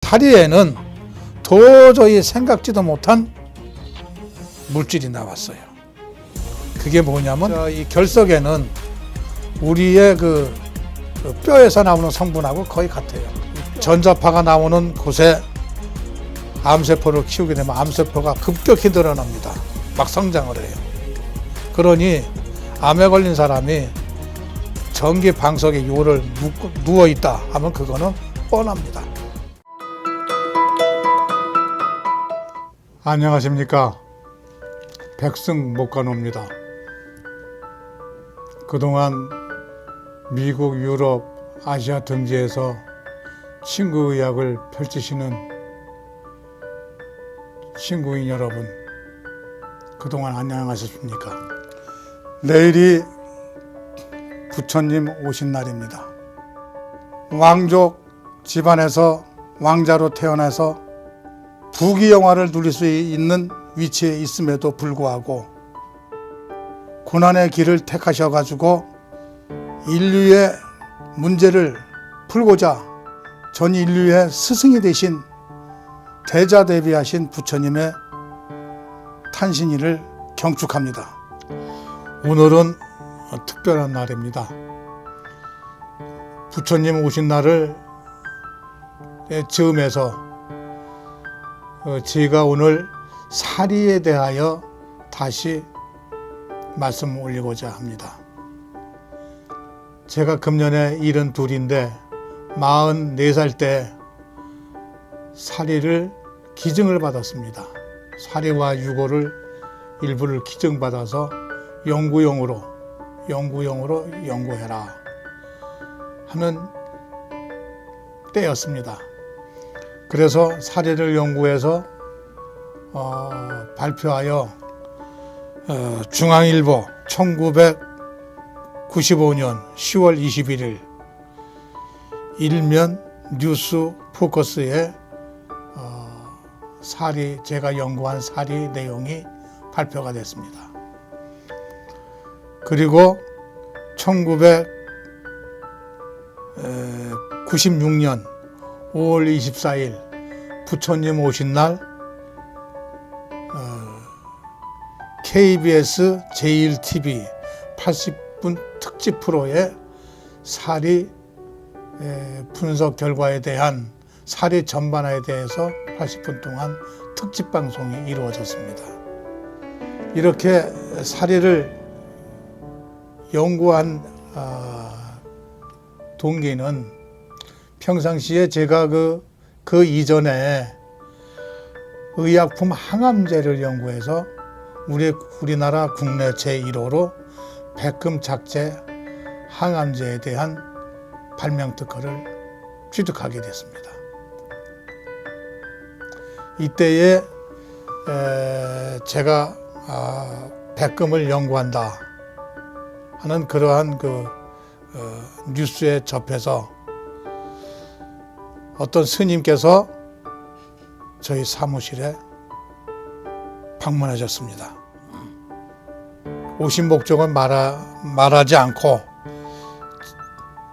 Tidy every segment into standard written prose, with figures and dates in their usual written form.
사리에는 도저히 생각지도 못한 물질이 나왔어요. 그게 뭐냐면 이 결석에는 우리의 그 뼈에서 나오는 성분하고 거의 같아요. 전자파가 나오는 곳에 암세포를 키우게 되면 암세포가 급격히 늘어납니다. 막 성장을 해요. 그러니 암에 걸린 사람이 전기 방석에 요를 누워있다 하면 그거는 뻔합니다. 안녕하십니까. 백승 목간호입니다. 그동안 미국, 유럽, 아시아 등지에서 친구의학을 펼치시는 친구인 여러분, 그동안 안녕하셨습니까? 내일이 부처님 오신 날입니다. 왕족 집안에서 왕자로 태어나서 부귀영화를 누릴 수 있는 위치에 있음에도 불구하고 고난의 길을 택하셔가지고 인류의 문제를 풀고자 전 인류의 스승이 되신 대자대비하신 부처님의 탄신일을 경축합니다. 오늘은 특별한 날입니다. 부처님 오신 날을 즈음해서 제가 오늘 사리에 대하여 다시 말씀을 올리고자 합니다. 제가 금년에 72인데 44살 때 사리를 기증을 받았습니다. 사리와 유고를 일부를 기증받아서 연구용으로 연구해라 하는 때였습니다. 그래서 사리를 연구해서 발표하여 중앙일보 1995년 10월 21일 일면 뉴스 포커스에 제가 연구한 사리 내용이 발표가 됐습니다. 그리고 1996년 5월 24일 부처님 오신 날 KBS 제1TV 80분 특집 프로에 사리 분석 결과에 대한 사리 전반화에 대해서 80분 동안 특집 방송이 이루어졌습니다. 이렇게 사리를 연구한 동기는 평상시에 제가 그 이전에 의약품 항암제를 연구해서 우리나라 국내 제1호로 백금 작제 항암제에 대한 발명 특허를 취득하게 됐습니다. 이때에 제가 백금을 연구한다 하는 그러한 뉴스에 접해서 어떤 스님께서 저희 사무실에 방문하셨습니다. 오신 목적은 말하지 않고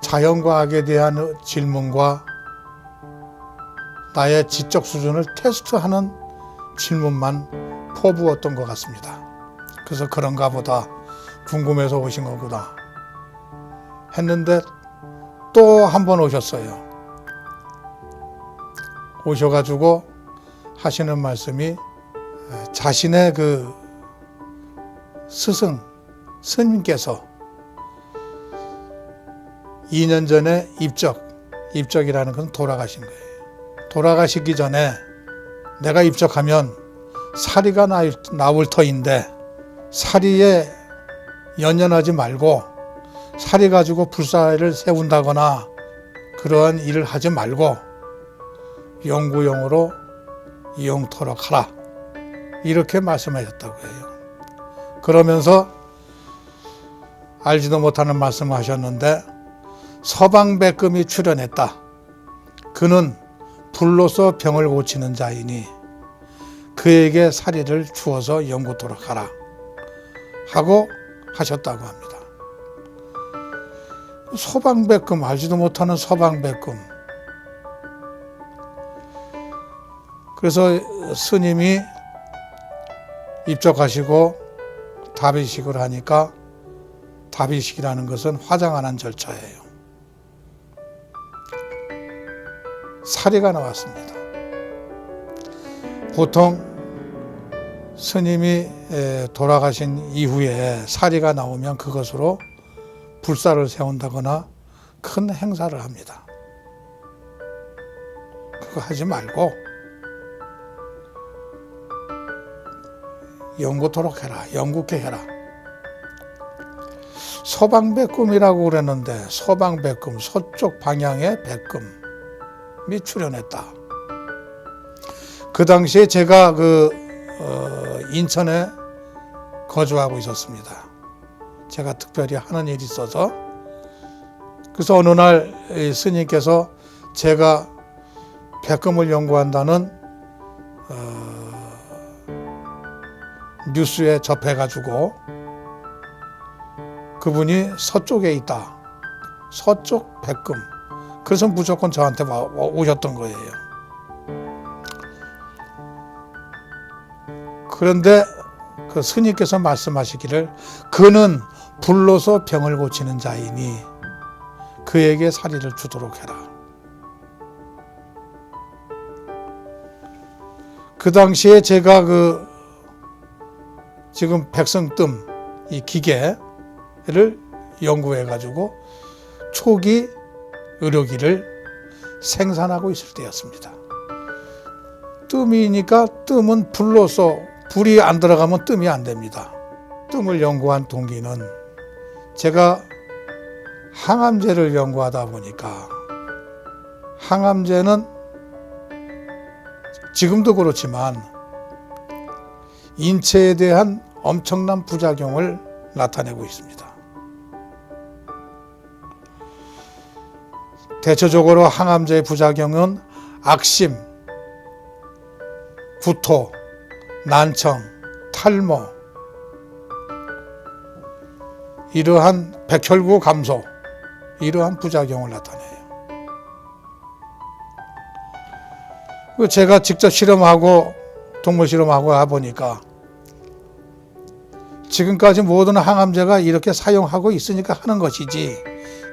자연과학에 대한 질문과 나의 지적 수준을 테스트하는 질문만 퍼부었던 것 같습니다. 그래서 그런가 보다 궁금해서 오신 거구나 했는데 또 한 번 오셨어요. 오셔가지고 하시는 말씀이 자신의 그 스님께서 2년 전에 입적이라는 것은 돌아가신 거예요. 돌아가시기 전에 내가 입적하면 사리가 나올 터인데 사리에 연연하지 말고 사리 가지고 불사를 세운다거나 그러한 일을 하지 말고 연구용으로 이용토록 하라 이렇게 말씀하셨다고 해요. 그러면서 알지도 못하는 말씀을 하셨는데 서방백금이 출연했다. 그는 불로서 병을 고치는 자이니 그에게 사리를 주어서 연구토록 하라 하고 하셨다고 합니다. 서방백금, 알지도 못하는 서방백금. 그래서 스님이 입적하시고 답의식을 하니까 답의식이라는 것은 화장하는 절차예요. 사리가 나왔습니다. 보통 스님이 돌아가신 이후에 사리가 나오면 그것으로 불사를 세운다거나 큰 행사를 합니다. 그거 하지 말고 영구토록 해라. 영국해 해라. 서방백금이라고 그랬는데 서방백금, 서쪽 방향의 백금이 출현했다. 그 당시에 제가 인천에 거주하고 있었습니다. 제가 특별히 하는 일이 있어서. 그래서 어느 날 스님께서 제가 백금을 연구한다는 뉴스에 접해가지고 그분이 서쪽에 있다. 서쪽 백금. 그래서 무조건 저한테 오셨던 거예요. 그런데 그 스님께서 말씀하시기를 그는 불로서 병을 고치는 자이니 그에게 사리를 주도록 해라. 그 당시에 제가 지금 백성뜸 이 기계를 연구해가지고 초기 의료기를 생산하고 있을 때였습니다. 뜸이니까 뜸은 불로서 불이 안 들어가면 뜸이 안 됩니다. 뜸을 연구한 동기는 제가 항암제를 연구하다 보니까 항암제는 지금도 그렇지만 인체에 대한 엄청난 부작용을 나타내고 있습니다. 대체적으로 항암제의 부작용은 악심, 구토, 난청, 탈모, 이러한 백혈구 감소, 이러한 부작용을 나타내요. 제가 직접 실험하고 동물 실험하고 해보니까 지금까지 모든 항암제가 이렇게 사용하고 있으니까 하는 것이지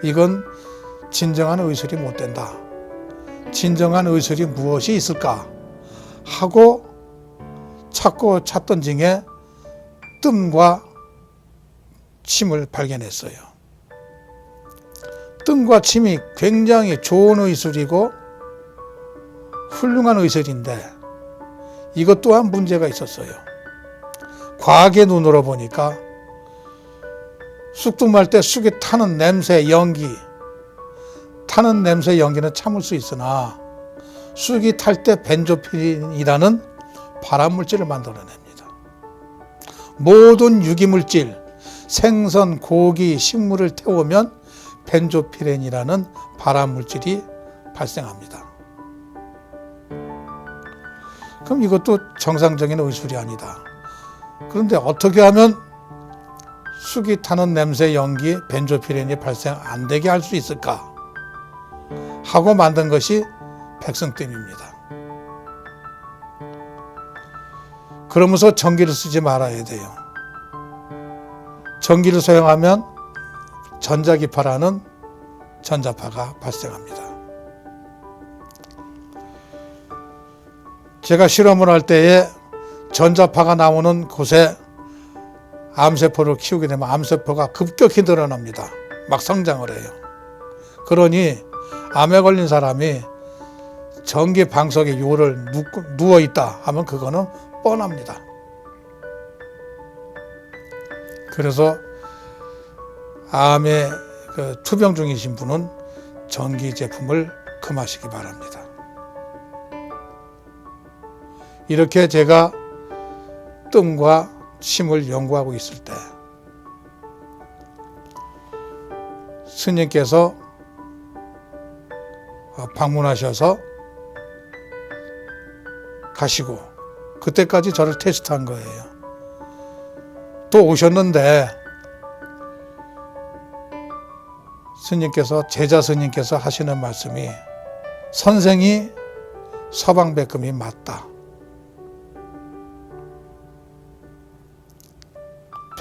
이건 진정한 의술이 못 된다. 진정한 의술이 무엇이 있을까 하고 찾던 중에 뜸과 침을 발견했어요. 뜸과 침이 굉장히 좋은 의술이고 훌륭한 의술인데 이것 또한 문제가 있었어요. 과학의 눈으로 보니까 쑥дум할 때 쑥이 타는 냄새, 연기, 타는 냄새, 연기는 참을 수 있으나 쑥이 탈 때 벤조필이라는 발암물질을 만들어냅니다. 모든 유기물질, 생선, 고기, 식물을 태우면 벤조피렌이라는 발암물질이 발생합니다. 그럼 이것도 정상적인 의술이 아니다. 그런데 어떻게 하면 쑥이 타는 냄새, 연기, 벤조피렌이 발생 안 되게 할 수 있을까 하고 만든 것이 백성뜸입니다. 그러면서 전기를 쓰지 말아야 돼요. 전기를 사용하면 전자기파라는 전자파가 발생합니다. 제가 실험을 할 때에 전자파가 나오는 곳에 암세포를 키우게 되면 암세포가 급격히 늘어납니다. 막 성장을 해요. 그러니 암에 걸린 사람이 전기 방석에 요를 누워있다 하면 그거는 뻔합니다. 그래서 암에 투병 중이신 분은 전기 제품을 금하시기 바랍니다. 이렇게 제가 뜸과 침을 연구하고 있을 때 스님께서 방문하셔서 가시고 그때까지 저를 테스트한 거예요. 또 오셨는데 제자 스님께서 하시는 말씀이 선생이 서방백금이 맞다.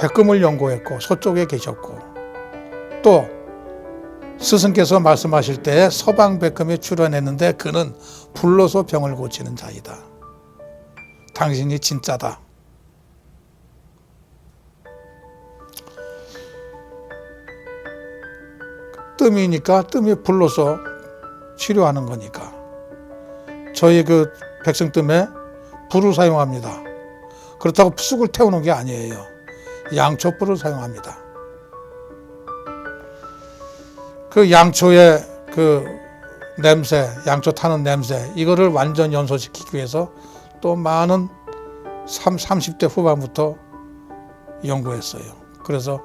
백금을 연구했고 서쪽에 계셨고 또 스승께서 말씀하실 때 서방 백금에 출연했는데 그는 불로서 병을 고치는 자이다. 당신이 진짜다. 뜸이니까 뜸이 불로서 치료하는 거니까 저희 그 백성뜸에 불을 사용합니다. 그렇다고 쑥을 태우는 게 아니에요. 양초불을 사용합니다. 그 양초의 그 냄새, 양초 타는 냄새 이거를 완전 연소시키기 위해서 또 많은 30대 후반부터 연구했어요. 그래서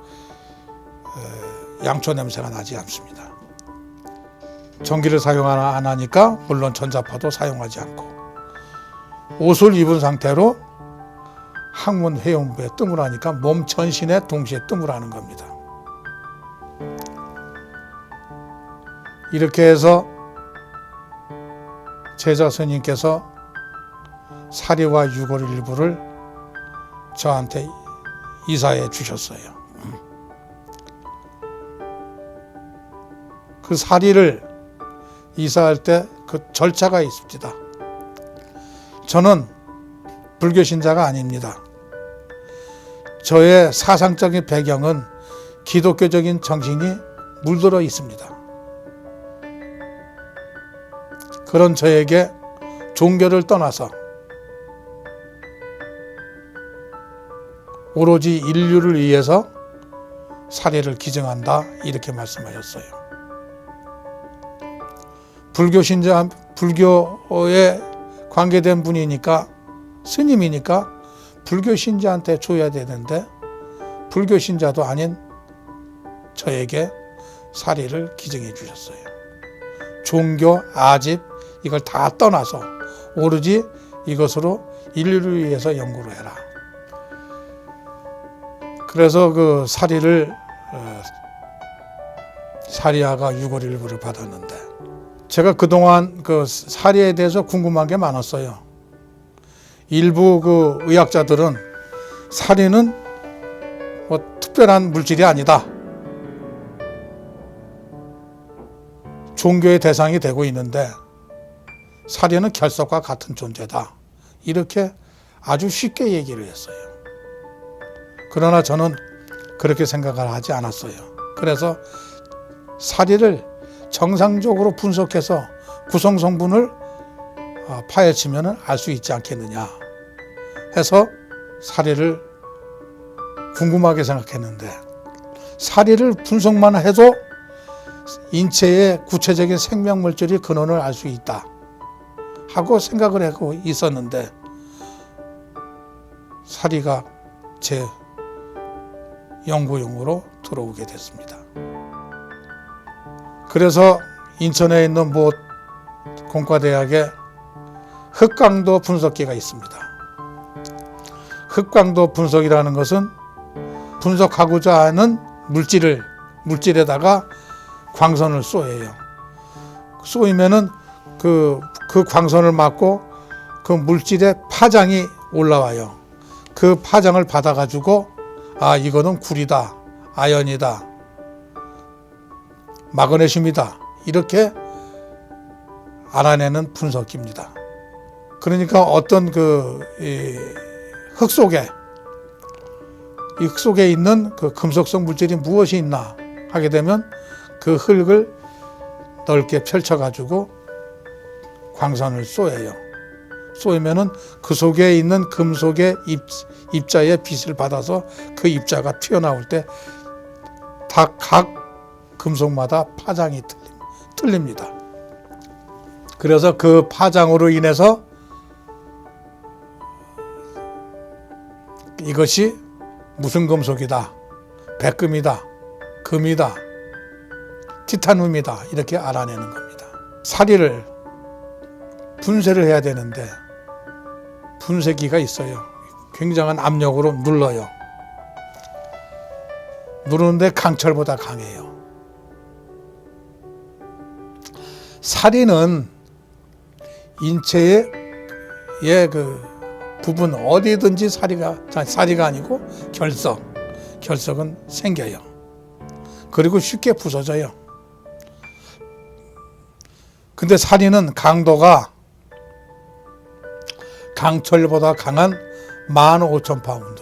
양초 냄새가 나지 않습니다. 전기를 사용 안 하니까 물론 전자파도 사용하지 않고 옷을 입은 상태로 학문 회원부에 뜸을 하니까 몸 전신에 동시에 뜸을 하는 겁니다. 이렇게 해서 제자 스님께서 사리와 유골 일부를 저한테 이사해 주셨어요. 그 사리를 이사할 때 그 절차가 있습니다. 저는 불교 신자가 아닙니다. 저의 사상적인 배경은 기독교적인 정신이 물들어 있습니다. 그런 저에게 종교를 떠나서 오로지 인류를 위해서 사리를 기증한다 이렇게 말씀하셨어요. 불교 신자, 불교에 관계된 분이니까 스님이니까 불교 신자한테 줘야 되는데 불교 신자도 아닌 저에게 사리를 기증해 주셨어요. 종교, 아집 이걸 다 떠나서 오로지 이것으로 인류를 위해서 연구를 해라. 그래서 그 사리를 사리아가 유골일부를 받았는데 제가 그동안 그 사리에 대해서 궁금한 게 많았어요. 일부 그 의학자들은 사리는 뭐 특별한 물질이 아니다. 종교의 대상이 되고 있는데 사리는 결석과 같은 존재다. 이렇게 아주 쉽게 얘기를 했어요. 그러나 저는 그렇게 생각을 하지 않았어요. 그래서 사리를 정상적으로 분석해서 구성 성분을 파헤치면 알 수 있지 않겠느냐 해서 사리를 궁금하게 생각했는데 사리를 분석만 해도 인체의 구체적인 생명물질의 근원을 알 수 있다 하고 생각을 하고 있었는데 사리가 제 연구용으로 들어오게 됐습니다. 그래서 인천에 있는 모 공과대학에 흑광도 분석기가 있습니다. 흑광도 분석이라는 것은 분석하고자 하는 물질에다가 광선을 쏘여요. 쏘이면은 그 광선을 맞고 그 물질의 파장이 올라와요. 그 파장을 받아가지고 이거는 구리다, 아연이다, 마그네슘이다 이렇게 알아내는 분석기입니다. 그러니까 어떤 흙 속에 있는 그 금속성 물질이 무엇이 있나 하게 되면 그 흙을 넓게 펼쳐가지고 광선을 쏘여요. 쏘이면은 그 속에 있는 금속의 입자의 빛을 받아서 그 입자가 튀어나올 때 다 각 금속마다 파장이 틀립니다. 그래서 그 파장으로 인해서 이것이 무슨 금속이다, 백금이다, 금이다, 티타늄이다 이렇게 알아내는 겁니다. 사리를 분쇄를 해야 되는데 분쇄기가 있어요. 굉장한 압력으로 눌러요. 누르는데 강철보다 강해요. 사리는 인체의 그 부분 어디든지 사리가 아니고 결석, 결석은 생겨요. 그리고 쉽게 부서져요. 근데 살인은 강도가 강철보다 강한 15,000파운드.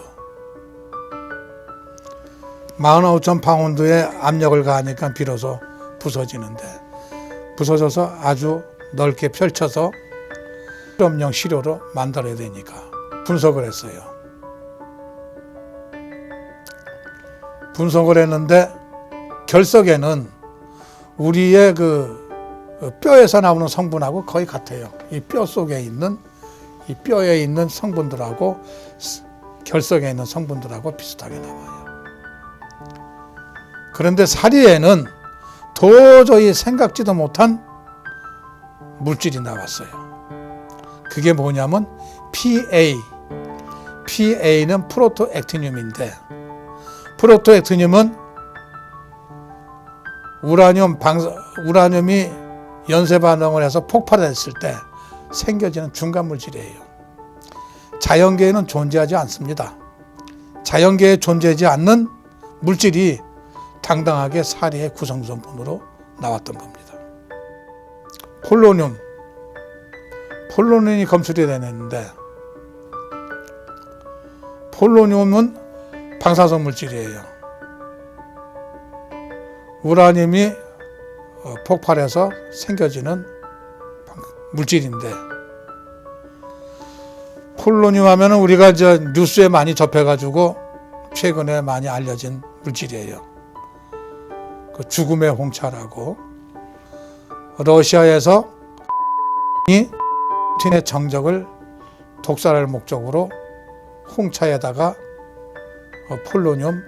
15,000파운드의 압력을 가하니까 비로소 부서지는데, 부서져서 아주 넓게 펼쳐서 실험용 시료로 만들어야 되니까 분석을 했어요. 분석을 했는데 결석에는 우리의 그 뼈에서 나오는 성분하고 거의 같아요. 이 뼈 속에 있는, 이 뼈에 있는 성분들하고 결석에 있는 성분들하고 비슷하게 나와요. 그런데 사리에는 도저히 생각지도 못한 물질이 나왔어요. 그게 뭐냐면 PA. PA는 프로토액티늄인데, 프로토액티늄은 우라늄이 연쇄 반응을 해서 폭발했을 때 생겨지는 중간 물질이에요. 자연계에는 존재하지 않습니다. 자연계에 존재하지 않는 물질이 당당하게 사리의 구성성분으로 나왔던 겁니다. 폴로늄이 검출이 되는데, 폴로늄은 방사성 물질이에요. 우라늄이 폭발해서 생겨지는 물질인데, 폴로늄 하면 우리가 뉴스에 많이 접해가지고 최근에 많이 알려진 물질이에요. 그 죽음의 홍차라고, 러시아에서 푸틴의 정적을 독살할 목적으로 홍차에다가 폴로늄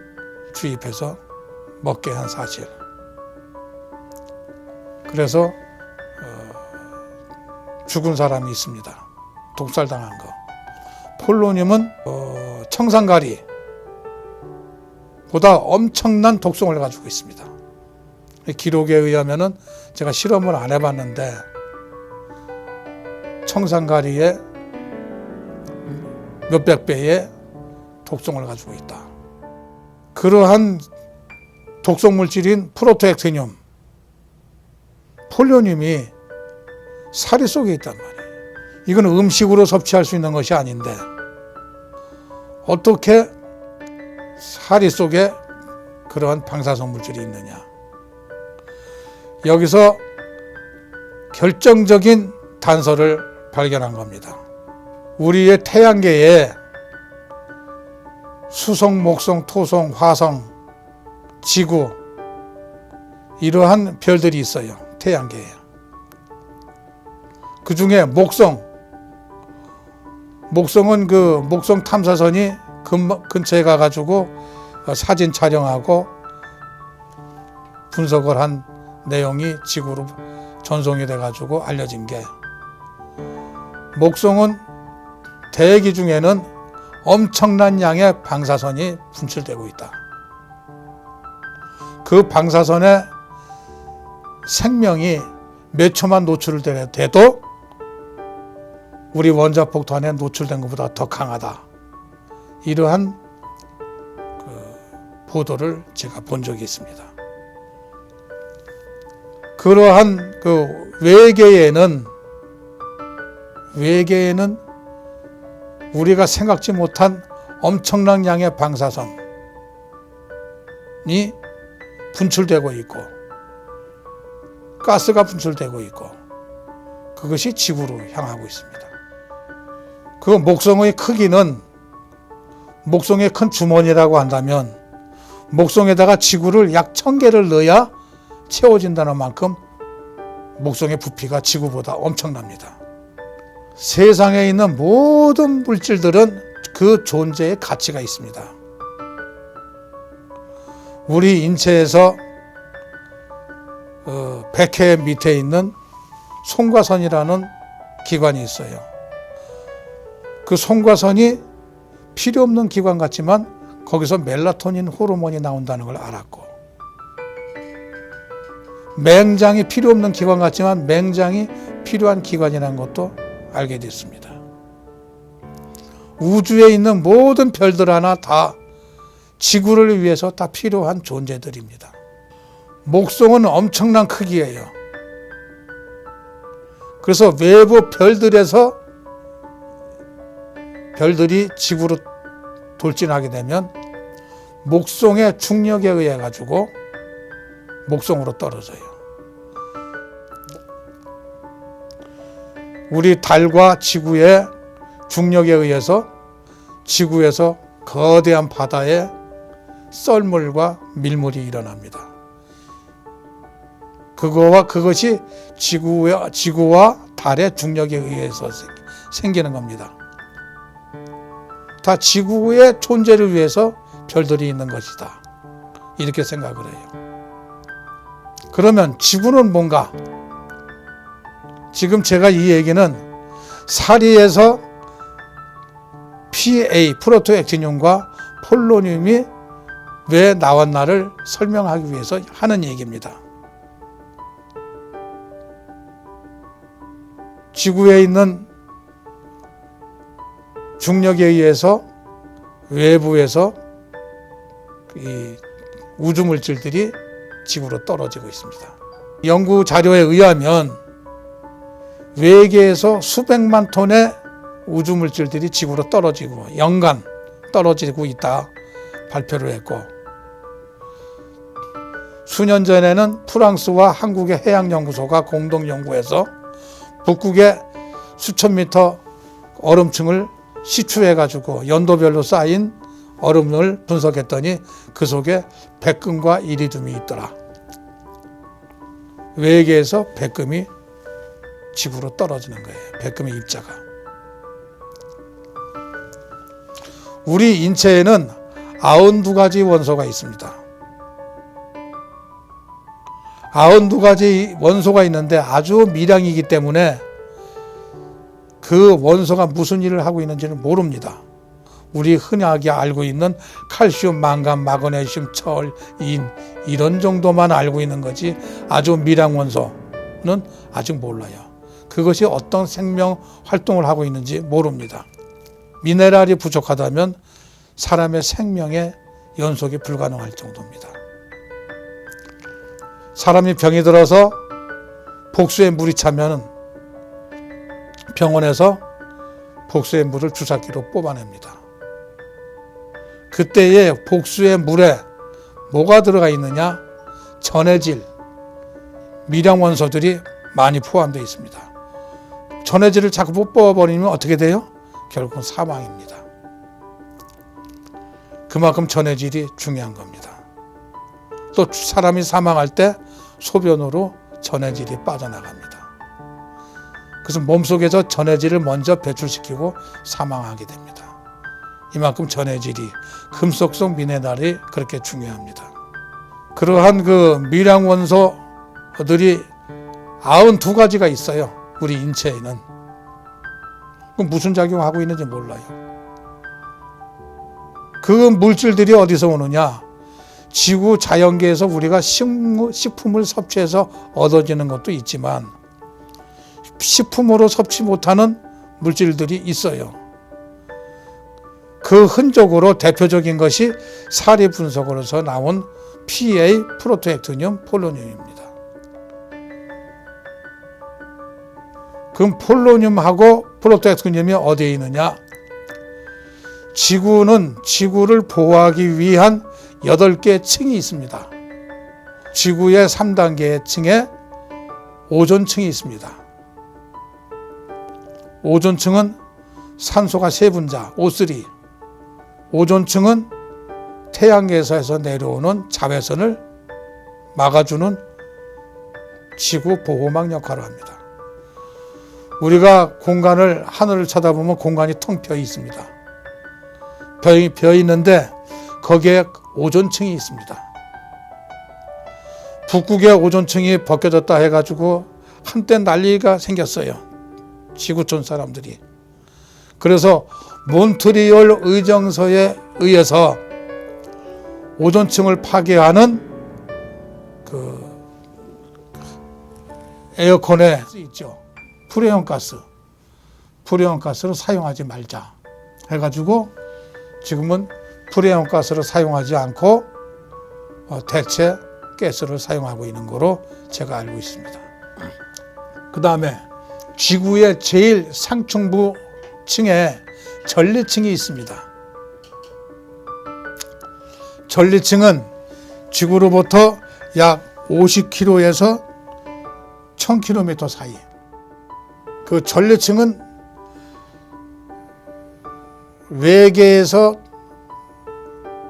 주입해서 먹게 한 사실. 그래서 죽은 사람이 있습니다. 독살당한 거. 폴로늄은 청산가리보다 엄청난 독성을 가지고 있습니다. 기록에 의하면은 제가 실험을 안 해봤는데 청산가리의 몇백 배의 독성을 가지고 있다. 그러한 독성 물질인 프로토액티늄, 폴로늄이 사리 속에 있단 말이에요. 이건 음식으로 섭취할 수 있는 것이 아닌데 어떻게 사리 속에 그러한 방사성 물질이 있느냐. 여기서 결정적인 단서를 발견한 겁니다. 우리의 태양계에 수성, 목성, 토성, 화성, 지구, 이러한 별들이 있어요. 태양계에. 그 중에 목성은 그 목성 탐사선이 근처에 가가지고 사진 촬영하고 분석을 한 내용이 지구로 전송이 돼가지고 알려진 게, 목성은 대기 중에는 엄청난 양의 방사선이 분출되고 있다. 그 방사선에 생명이 몇 초만 노출돼도 우리 원자폭탄에 노출된 것보다 더 강하다. 이러한 보도를 제가 본 적이 있습니다. 그러한 외계에는 우리가 생각지 못한 엄청난 양의 방사선이 분출되고 있고 가스가 분출되고 있고 그것이 지구로 향하고 있습니다. 그 목성의 크기는, 목성의 큰 주머니라고 한다면 목성에다가 지구를 약 1000개를 넣어야 채워진다는 만큼 목성의 부피가 지구보다 엄청납니다. 세상에 있는 모든 물질들은 그 존재의 가치가 있습니다. 우리 인체에서 백회 밑에 있는 송과선이라는 기관이 있어요. 그 송과선이 필요 없는 기관 같지만 거기서 멜라토닌 호르몬이 나온다는 걸 알았고, 맹장이 필요 없는 기관 같지만 맹장이 필요한 기관이라는 것도 알게 됐습니다. 우주에 있는 모든 별들 하나 다 지구를 위해서 다 필요한 존재들입니다. 목성은 엄청난 크기예요. 그래서 외부 별들에서 별들이 지구로 돌진하게 되면 목성의 중력에 의해 가지고 목성으로 떨어져요. 우리 달과 지구의 중력에 의해서 지구에서 거대한 바다에 썰물과 밀물이 일어납니다. 그것이 지구와 달의 중력에 의해서 생기는 겁니다. 다 지구의 존재를 위해서 별들이 있는 것이다. 이렇게 생각을 해요. 그러면 지구는 뭔가? 지금 제가 이 얘기는 사리에서 PA, 프로토액티늄과 폴로늄이 왜 나왔나를 설명하기 위해서 하는 얘기입니다. 지구에 있는 중력에 의해서 외부에서 이 우주 물질들이 지구로 떨어지고 있습니다. 연구 자료에 의하면 외계에서 수백만 톤의 우주 물질들이 지구로 떨어지고 연간 떨어지고 있다 발표를 했고, 수년 전에는 프랑스와 한국의 해양연구소가 공동 연구해서 북극의 수천 미터 얼음층을 시추해가지고 연도별로 쌓인 얼음을 분석했더니 그 속에 백금과 이리듐이 있더라. 외계에서 백금이 지구로 떨어지는 거예요. 백금의 입자가. 우리 인체에는 92가지 원소가 있습니다. 92가지 원소가 있는데 아주 미량이기 때문에 그 원소가 무슨 일을 하고 있는지는 모릅니다. 우리 흔하게 알고 있는 칼슘, 망간, 마그네슘, 철, 인 이런 정도만 알고 있는 거지 아주 미량 원소는 아직 몰라요. 그것이 어떤 생명 활동을 하고 있는지 모릅니다. 미네랄이 부족하다면 사람의 생명의 연속이 불가능할 정도입니다. 사람이 병이 들어서 복수의 물이 차면 병원에서 복수의 물을 주사기로 뽑아냅니다. 그때의 복수의 물에 뭐가 들어가 있느냐? 전해질, 미량 원소들이 많이 포함되어 있습니다. 전해질을 자꾸 뽑아버리면 어떻게 돼요? 결국은 사망입니다. 그만큼 전해질이 중요한 겁니다. 또 사람이 사망할 때 소변으로 전해질이 빠져나갑니다. 그래서 몸속에서 전해질을 먼저 배출시키고 사망하게 됩니다. 이만큼 전해질이, 금속 속 미네랄이 그렇게 중요합니다. 그러한 그 미량 원소들이 92가지가 있어요. 우리 인체에는. 그럼 무슨 작용하고 있는지 몰라요. 그 물질들이 어디서 오느냐? 지구 자연계에서 우리가 식품을 섭취해서 얻어지는 것도 있지만 식품으로 섭취 못하는 물질들이 있어요. 그 흔적으로 대표적인 것이 사리 분석으로서 나온 PA, 프로토액티늄, 폴로늄입니다. 그럼 폴로늄하고 프로토액티늄이 어디에 있느냐? 지구는 지구를 보호하기 위한 8개의 층이 있습니다. 지구의 3단계의 층에 오존층이 있습니다. 오존층은 산소가 3분자, O3. 오존층은 태양계에서 내려오는 자외선을 막아주는 지구 보호막 역할을 합니다. 우리가 하늘을 쳐다보면 공간이 텅 비어 있습니다. 비어 있는데 거기에 오존층이 있습니다. 북극의 오존층이 벗겨졌다 해가지고 한때 난리가 생겼어요. 지구촌 사람들이. 그래서 몬트리올 의정서에 의해서 오존층을 파괴하는 그 에어컨에 있죠. 프레온 가스를 사용하지 말자 해가지고 지금은 프리온 가스를 사용하지 않고 대체 가스를 사용하고 있는 거로 제가 알고 있습니다. 그 다음에 지구의 제일 상층부 층에 전리층이 있습니다. 전리층은 지구로부터 약 50km에서 1000km 사이. 그 전리층은 외계에서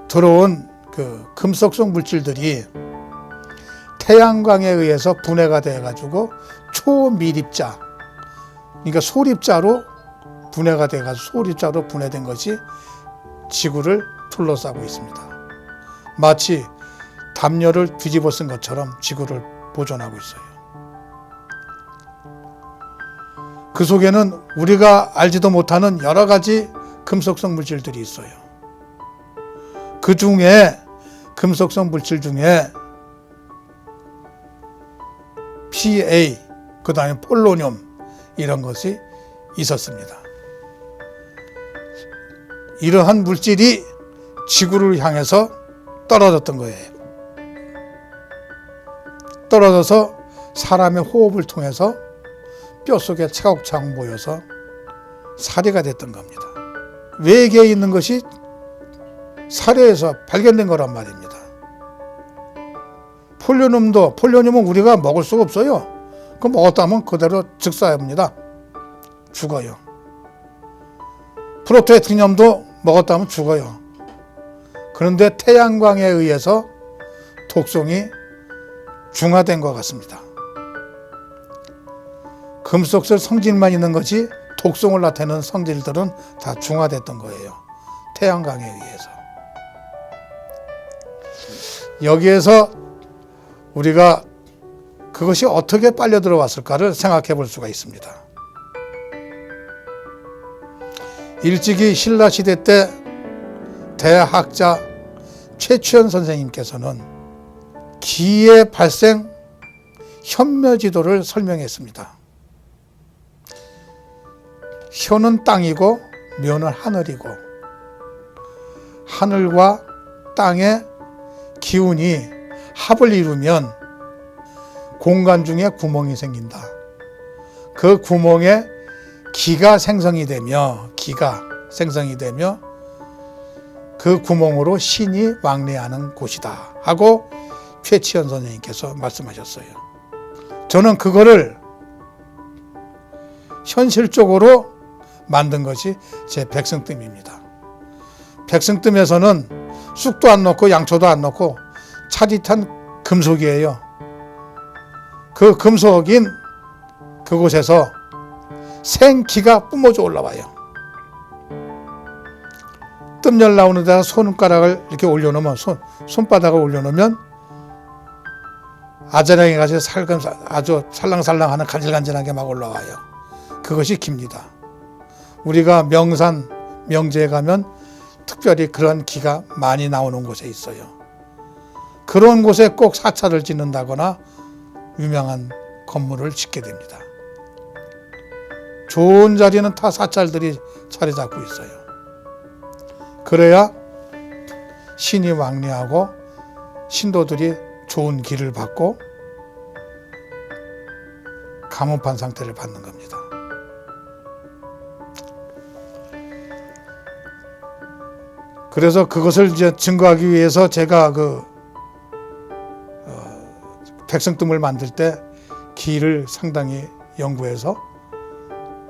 들어온 그 금속성 물질들이 태양광에 의해서 분해가 돼가지고 초미립자, 그러니까 소립자로 분해가 돼가지고 소립자로 분해된 것이 지구를 둘러싸고 있습니다. 마치 담요를 뒤집어 쓴 것처럼 지구를 보존하고 있어요. 그 속에는 우리가 알지도 못하는 여러 가지 금속성 물질들이 있어요. 그 중에 금속성 물질 중에 PA, 그 다음에 폴로늄 이런 것이 있었습니다. 이러한 물질이 지구를 향해서 떨어졌던 거예요. 떨어져서 사람의 호흡을 통해서 뼛속에 차곡차곡 모여서 사례가 됐던 겁니다. 외계에 있는 것이 사례에서 발견된 거란 말입니다. 폴로늄은 우리가 먹을 수가 없어요. 그럼 먹었다면 그대로 즉사합니다. 죽어요. 프로토에티늄도 먹었다면 죽어요. 그런데 태양광에 의해서 독성이 중화된 것 같습니다. 금속성 성질만 있는 것이 독성을 나타내는 성질들은 다 중화됐던 거예요. 태양광에 의해서. 여기에서 우리가 그것이 어떻게 빨려 들어왔을까를 생각해 볼 수가 있습니다. 일찍이 신라시대 때 대학자 최치원 선생님께서는 기의 발생 현묘지도를 설명했습니다. 현은 땅이고 묘는 하늘이고, 하늘과 땅의 기운이 합을 이루면 공간 중에 구멍이 생긴다. 그 구멍에 기가 생성이 되며 그 구멍으로 신이 왕래하는 곳이다 하고 최치원 선생님께서 말씀하셨어요. 저는 그거를 현실적으로 만든 것이 제 백승뜸입니다. 백승뜸에서는 쑥도 안 넣고 양초도 안 넣고 차디탄 금속이에요. 그 금속인 그곳에서 생기가 뿜어져 올라와요. 뜸열 나오는 데다 손가락을 이렇게 올려놓으면, 손바닥을 올려놓으면 아자랑이 같이 아주 살랑살랑하는 간질간질하게 막 올라와요. 그것이 기입니다. 우리가 명산, 명제에 가면 특별히 그런 기가 많이 나오는 곳에 있어요. 그런 곳에 꼭 사찰을 짓는다거나 유명한 건물을 짓게 됩니다. 좋은 자리는 다 사찰들이 자리 잡고 있어요. 그래야 신이 왕래하고 신도들이 좋은 길을 받고 감원판 상태를 받는 겁니다. 그래서 그것을 이제 증거하기 위해서 제가 백승뜸을 만들 때 기를 상당히 연구해서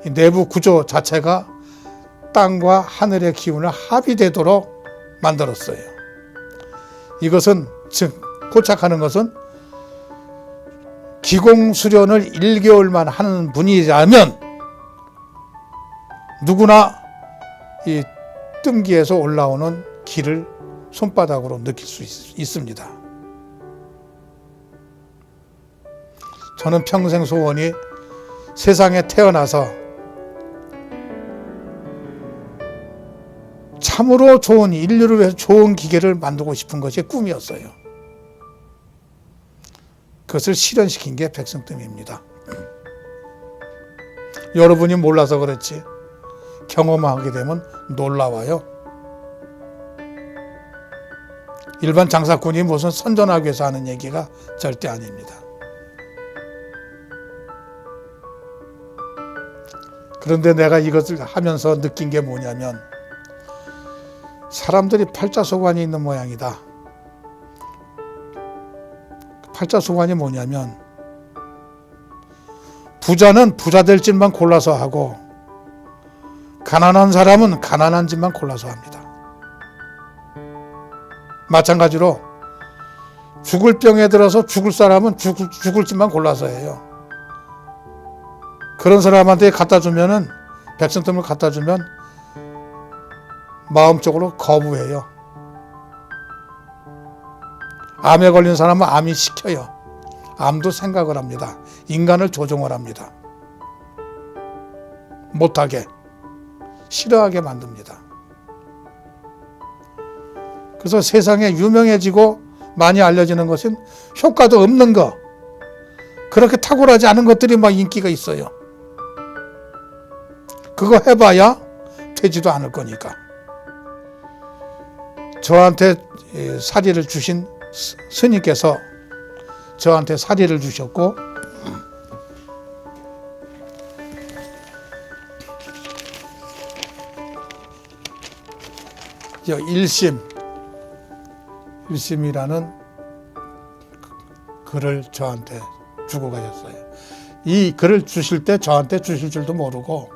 이 내부 구조 자체가 땅과 하늘의 기운을 합의되도록 만들었어요. 이것은 즉 포착하는 것은 기공 수련을 1개월만 하는 분이라면 누구나 이 뜸기에서 올라오는 기를 손바닥으로 느낄 수 있습니다. 저는 평생 소원이 세상에 태어나서 참으로 좋은, 인류를 위해서 좋은 기계를 만들고 싶은 것이 꿈이었어요. 그것을 실현시킨 게 백승뜸입니다. 여러분이 몰라서 그렇지 경험하게 되면 놀라워요. 일반 장사꾼이 무슨 선전하기 위해서 하는 얘기가 절대 아닙니다. 그런데 내가 이것을 하면서 느낀 게 뭐냐면 사람들이 팔자소관이 있는 모양이다. 팔자소관이 뭐냐면 부자는 부자 될 짓만 골라서 하고 가난한 사람은 가난한 짓만 골라서 합니다. 마찬가지로 죽을 병에 들어서 죽을 사람은 죽을 짓만 골라서 해요. 그런 사람한테 갖다 주면은 백성들을 갖다 주면 마음적으로 거부해요. 암에 걸린 사람은 암이 시켜요. 암도 생각을 합니다. 인간을 조종을 합니다. 못하게, 싫어하게 만듭니다. 그래서 세상에 유명해지고 많이 알려지는 것은 효과도 없는 거, 그렇게 탁월하지 않은 것들이 막 인기가 있어요. 그거 해봐야 되지도 않을 거니까. 저한테 사리를 주신 스님께서 저한테 사리를 주셨고, 일심이라는 글을 저한테 주고 가셨어요. 이 글을 주실 때 저한테 주실 줄도 모르고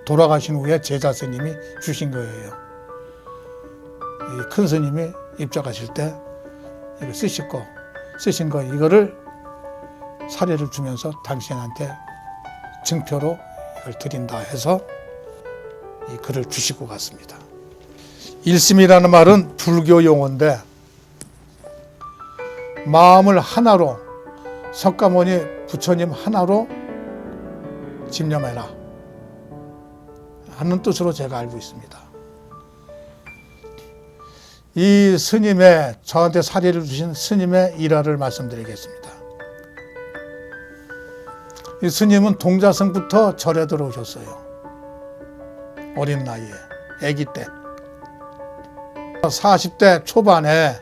돌아가신 후에 제자 스님이 주신 거예요. 이 큰 스님이 입적하실 때 이걸 쓰신 거 이거를 사례를 주면서 당신한테 증표로 이걸 드린다 해서 이 글을 주시고 갔습니다. 일심이라는 말은 불교 용어인데 마음을 하나로 석가모니 부처님 하나로 집념해라 하는 뜻으로 제가 알고 있습니다. 이 스님의 저한테 사례를 주신 스님의 일화를 말씀드리겠습니다. 이 스님은 동자승부터 절에 들어오셨어요. 어린 나이에, 아기 때. 40대 초반에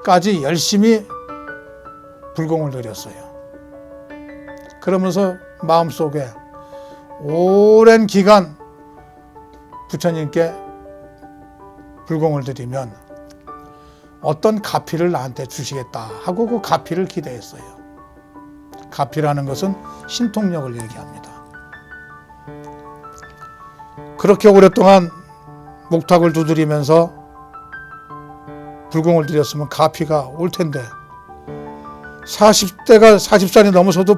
까지 열심히 불공을 들였어요. 그러면서 마음속에 오랜 기간 부처님께 불공을 드리면 어떤 가피를 나한테 주시겠다 하고 그 가피를 기대했어요. 가피라는 것은 신통력을 얘기합니다. 그렇게 오랫동안 목탁을 두드리면서 불공을 드렸으면 가피가 올 텐데 40살이 넘어서도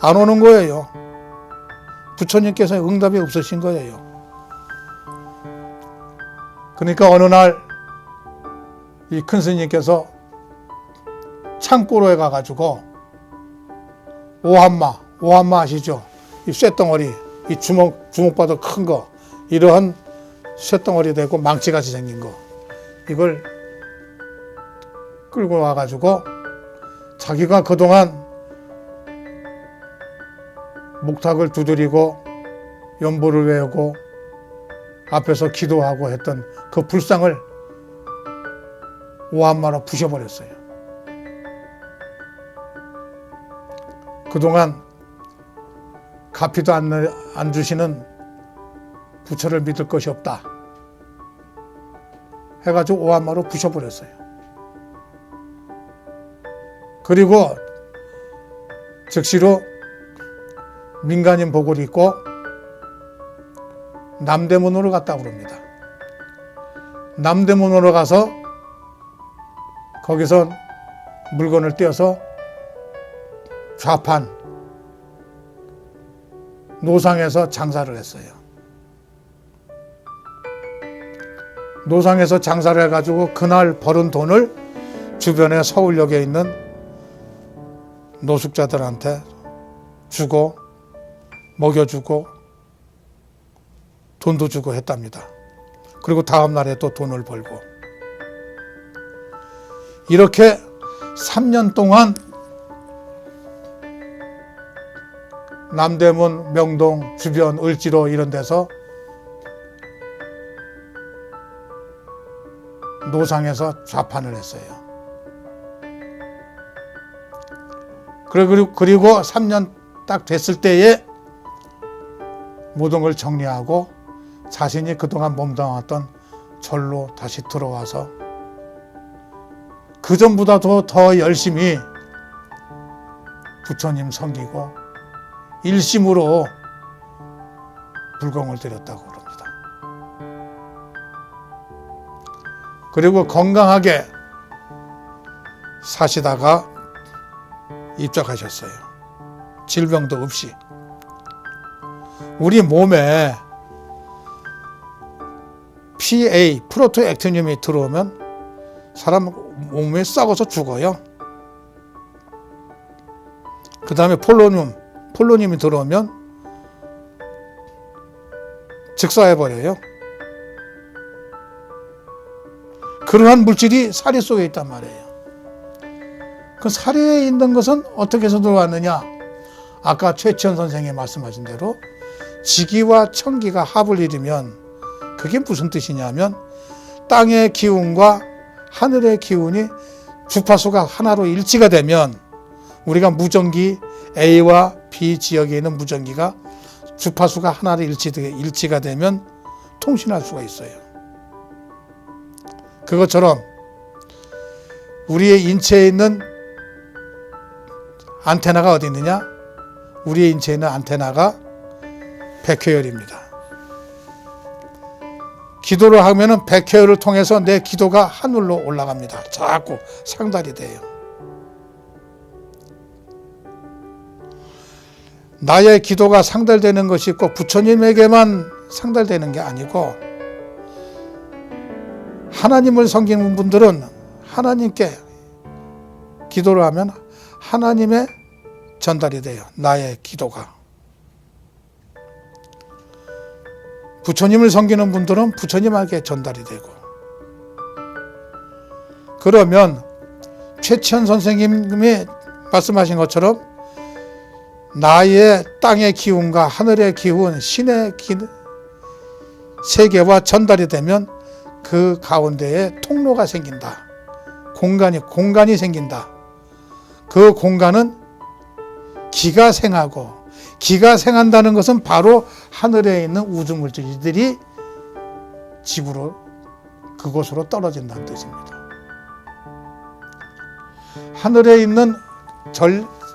안 오는 거예요. 부처님께서 응답이 없으신 거예요. 그러니까 어느 날 이 큰 스님께서 창고로에 가가지고 오한마 아시죠? 이 쇳덩어리, 이 주먹보다 큰 거, 이러한 쇳덩어리 되고 망치같이 생긴 거, 이걸 끌고 와가지고 자기가 그동안 목탁을 두드리고 연보를 외우고 앞에서 기도하고 했던 그 불상을 오한마로 부셔버렸어요. 그동안 가피도 안 주시는 부처를 믿을 것이 없다 해가지고 오한마로 부셔버렸어요. 그리고 즉시로 민간인 복을 입고 남대문으로 갔다고 그럽니다. 남대문으로 가서 거기서 물건을 떼어서 좌판 노상에서 장사를 했어요. 노상에서 장사를 해가지고 그날 벌은 돈을 주변에 서울역에 있는 노숙자들한테 주고 먹여주고 돈도 주고 했답니다. 그리고 다음 날에 또 돈을 벌고 이렇게 3년 동안 남대문, 명동, 주변, 을지로 이런 데서 노상에서 좌판을 했어요. 그리고 3년 딱 됐을 때에 모든 걸 정리하고 자신이 그동안 몸담았던 절로 다시 들어와서 그전보다도 더 열심히 부처님 섬기고 일심으로 불공을 드렸다고 그럽니다. 그리고 건강하게 사시다가 입적하셨어요. 질병도 없이. 우리 몸에 PA, 프로토액티늄이 들어오면 사람 몸에 썩어서 죽어요. 그 다음에 폴로늄이 들어오면 즉사해버려요. 그러한 물질이 사리 속에 있단 말이에요. 그 사리에 있는 것은 어떻게 해서 들어왔느냐? 아까 최치원 선생이 말씀하신 대로 지기와 천기가 합을 이루면 그게 무슨 뜻이냐면 땅의 기운과 하늘의 기운이 주파수가 하나로 일치가 되면 우리가 무전기 A와 B 지역에 있는 무전기가 주파수가 하나로 일치가 되면 통신할 수가 있어요. 그것처럼 우리의 인체에 있는 안테나가 어디 있느냐? 우리의 인체에 있는 안테나가 백회열입니다. 기도를 하면은 백회열을 통해서 내 기도가 하늘로 올라갑니다. 자꾸 상달이 돼요. 나의 기도가 상달되는 것이 꼭 부처님에게만 상달되는 게 아니고 하나님을 섬기는 분들은 하나님께 기도를 하면 하나님의 전달이 돼요. 나의 기도가. 부처님을 섬기는 분들은 부처님에게 전달이 되고. 그러면 최치원 선생님이 말씀하신 것처럼 나의 땅의 기운과 하늘의 기운, 신의 세계와 전달이 되면 그 가운데에 통로가 생긴다. 공간이 생긴다. 그 공간은 기가 생하고, 기가 생한다는 것은 바로 하늘에 있는 우주물질들이 집으로 그곳으로 떨어진다는 뜻입니다. 하늘에 있는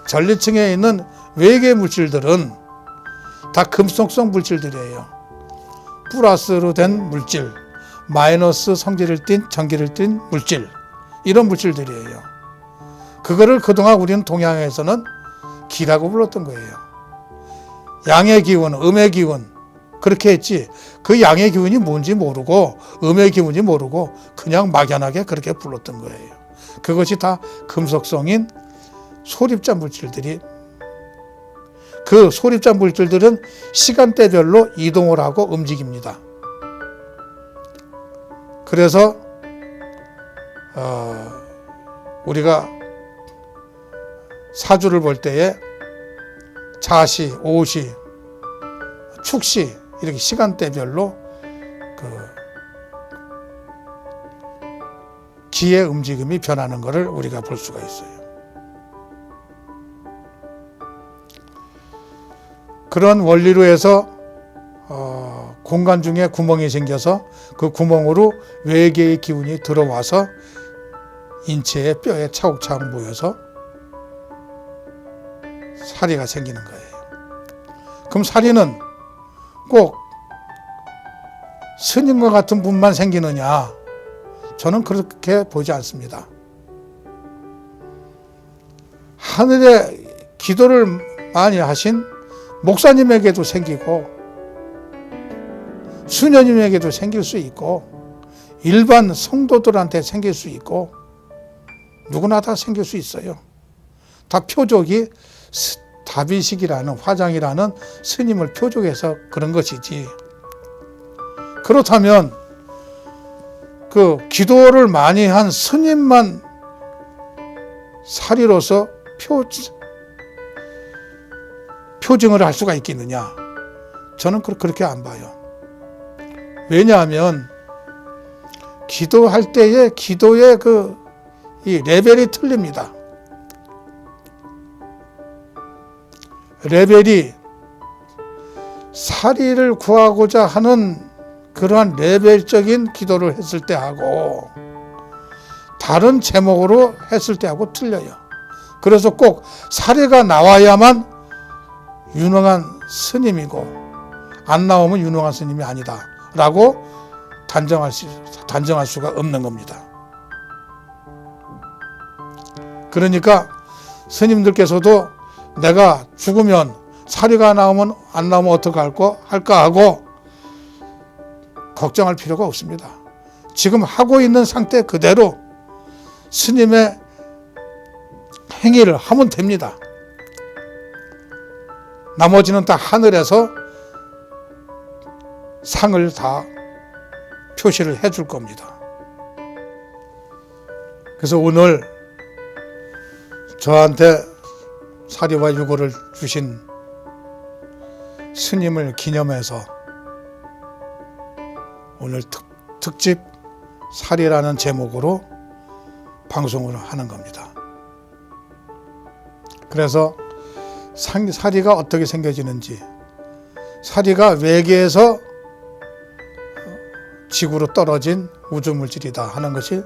전리층에 있는 외계 물질들은 다 금속성 물질들이에요. 플러스로 된 물질, 마이너스 성질을 띤 전기를 띤 물질, 이런 물질들이에요. 그거를 그동안 우리는 동양에서는 기라고 불렀던 거예요. 양의 기운, 음의 기운, 그렇게 했지. 그 양의 기운이 뭔지 모르고 음의 기운이 모르고 그냥 막연하게 그렇게 불렀던 거예요. 그것이 다 금속성인 소립자 물질들이, 그 소립자 물질들은 시간대별로 이동을 하고 움직입니다. 그래서 우리가 사주를 볼 때에 자시, 오시, 축시 이렇게 시간대별로 그 기의 움직임이 변하는 것을 우리가 볼 수가 있어요. 그런 원리로 해서 공간 중에 구멍이 생겨서 그 구멍으로 외계의 기운이 들어와서 인체의 뼈에 차곡차곡 모여서 사리가 생기는 거예요. 그럼 사리는 꼭 스님과 같은 분만 생기느냐? 저는 그렇게 보지 않습니다. 하늘에 기도를 많이 하신 목사님에게도 생기고 수녀님에게도 생길 수 있고 일반 성도들한테 생길 수 있고 누구나 다 생길 수 있어요. 다 표적이 다비식이라는 화장이라는 스님을 표적해서 그런 것이지. 그렇다면 그 기도를 많이 한 스님만 사리로서 표징을 할 수가 있겠느냐? 저는 그렇게 안 봐요. 왜냐하면 기도할 때의 기도의 이 레벨이 틀립니다. 레벨이 사리를 구하고자 하는 그러한 레벨적인 기도를 했을 때하고 다른 제목으로 했을 때하고 틀려요. 그래서 꼭 사리가 나와야만 유능한 스님이고 안 나오면 유능한 스님이 아니다 라고 단정할 수가 없는 겁니다. 그러니까 스님들께서도 내가 죽으면 사리가 나오면 안 나오면 어떻게 할까 하고 걱정할 필요가 없습니다. 지금 하고 있는 상태 그대로 스님의 행위를 하면 됩니다. 나머지는 다 하늘에서 상을 다 표시를 해줄 겁니다. 그래서 오늘 저한테 사리와 유고를 주신 스님을 기념해서 오늘 특집 사리라는 제목으로 방송을 하는 겁니다. 그래서 사리가 어떻게 생겨지는지, 사리가 외계에서 지구로 떨어진 우주물질이다 하는 것이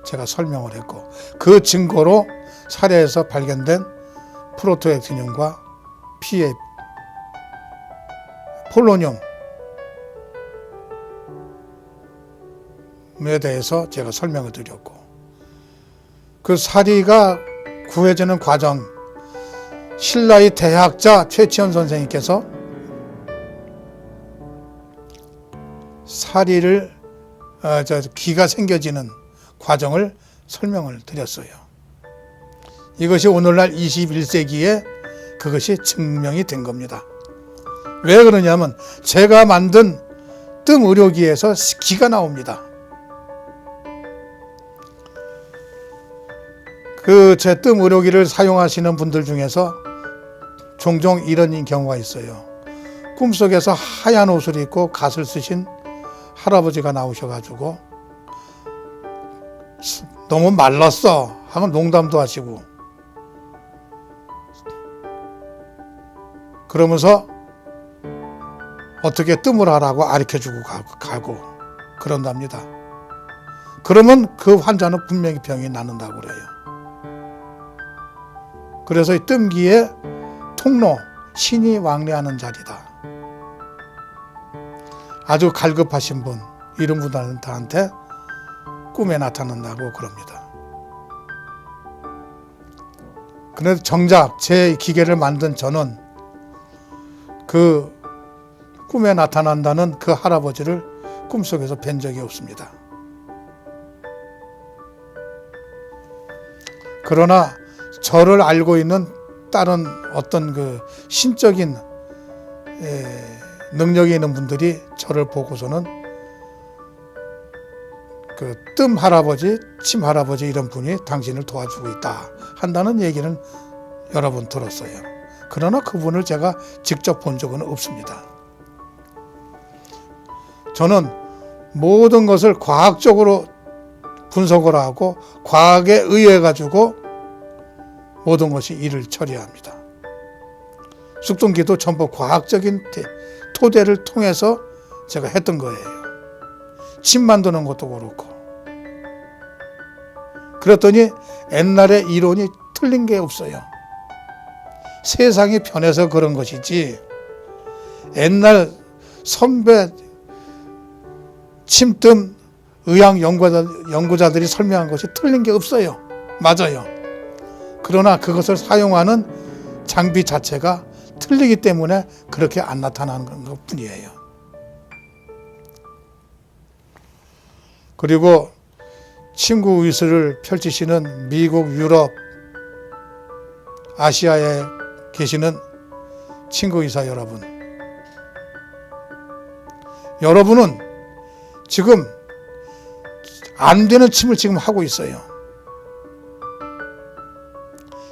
제가 설명을 했고, 그 증거로 사리에서 발견된 프로토액티늄과 폴로늄에 대해서 제가 설명을 드렸고, 그 사리가 구해지는 과정, 신라의 대학자 최치원 선생님께서 사리를 기가 생겨지는 과정을 설명을 드렸어요. 이것이 오늘날 21세기에 그것이 증명이 된 겁니다. 왜 그러냐면 제가 만든 뜸 의료기에서 기가 나옵니다. 그 제 뜸 의료기를 사용하시는 분들 중에서 종종 이런 경우가 있어요. 꿈속에서 하얀 옷을 입고 갓을 쓰신 할아버지가 나오셔가지고 너무 말랐어 하면 농담도 하시고, 그러면서 어떻게 뜸을 하라고 가르쳐주고 가고 그런답니다. 그러면 그 환자는 분명히 병이 낫는다고 그래요. 그래서 이 뜸기의 통로, 신이 왕래하는 자리다. 아주 갈급하신 분, 이런 분들한테 꿈에 나타난다고 그럽니다. 그래서 정작 제 기계를 만든 저는 그 꿈에 나타난다는 그 할아버지를 꿈속에서 뵌 적이 없습니다. 그러나 저를 알고 있는 다른 어떤 그 신적인 능력이 있는 분들이 저를 보고서는 그 뜸 할아버지, 침 할아버지 이런 분이 당신을 도와주고 있다 한다는 얘기는 여러 번 들었어요. 그러나 그분을 제가 직접 본 적은 없습니다. 저는 모든 것을 과학적으로 분석을 하고 과학에 의해 가지고 모든 것이 일을 처리합니다. 숙동기도 전부 과학적인 토대를 통해서 제가 했던 거예요. 침 만드는 것도 그렇고. 그랬더니 옛날에 이론이 틀린 게 없어요. 세상이 변해서 그런 것이지 옛날 선배 침뜸 의학 연구자들이 설명한 것이 틀린 게 없어요. 맞아요. 그러나 그것을 사용하는 장비 자체가 틀리기 때문에 그렇게 안 나타나는 것 뿐이에요. 그리고 친구 의술을 펼치시는 미국, 유럽, 아시아에 계시는 친구 의사 여러분, 여러분은 지금 안 되는 침을 지금 하고 있어요.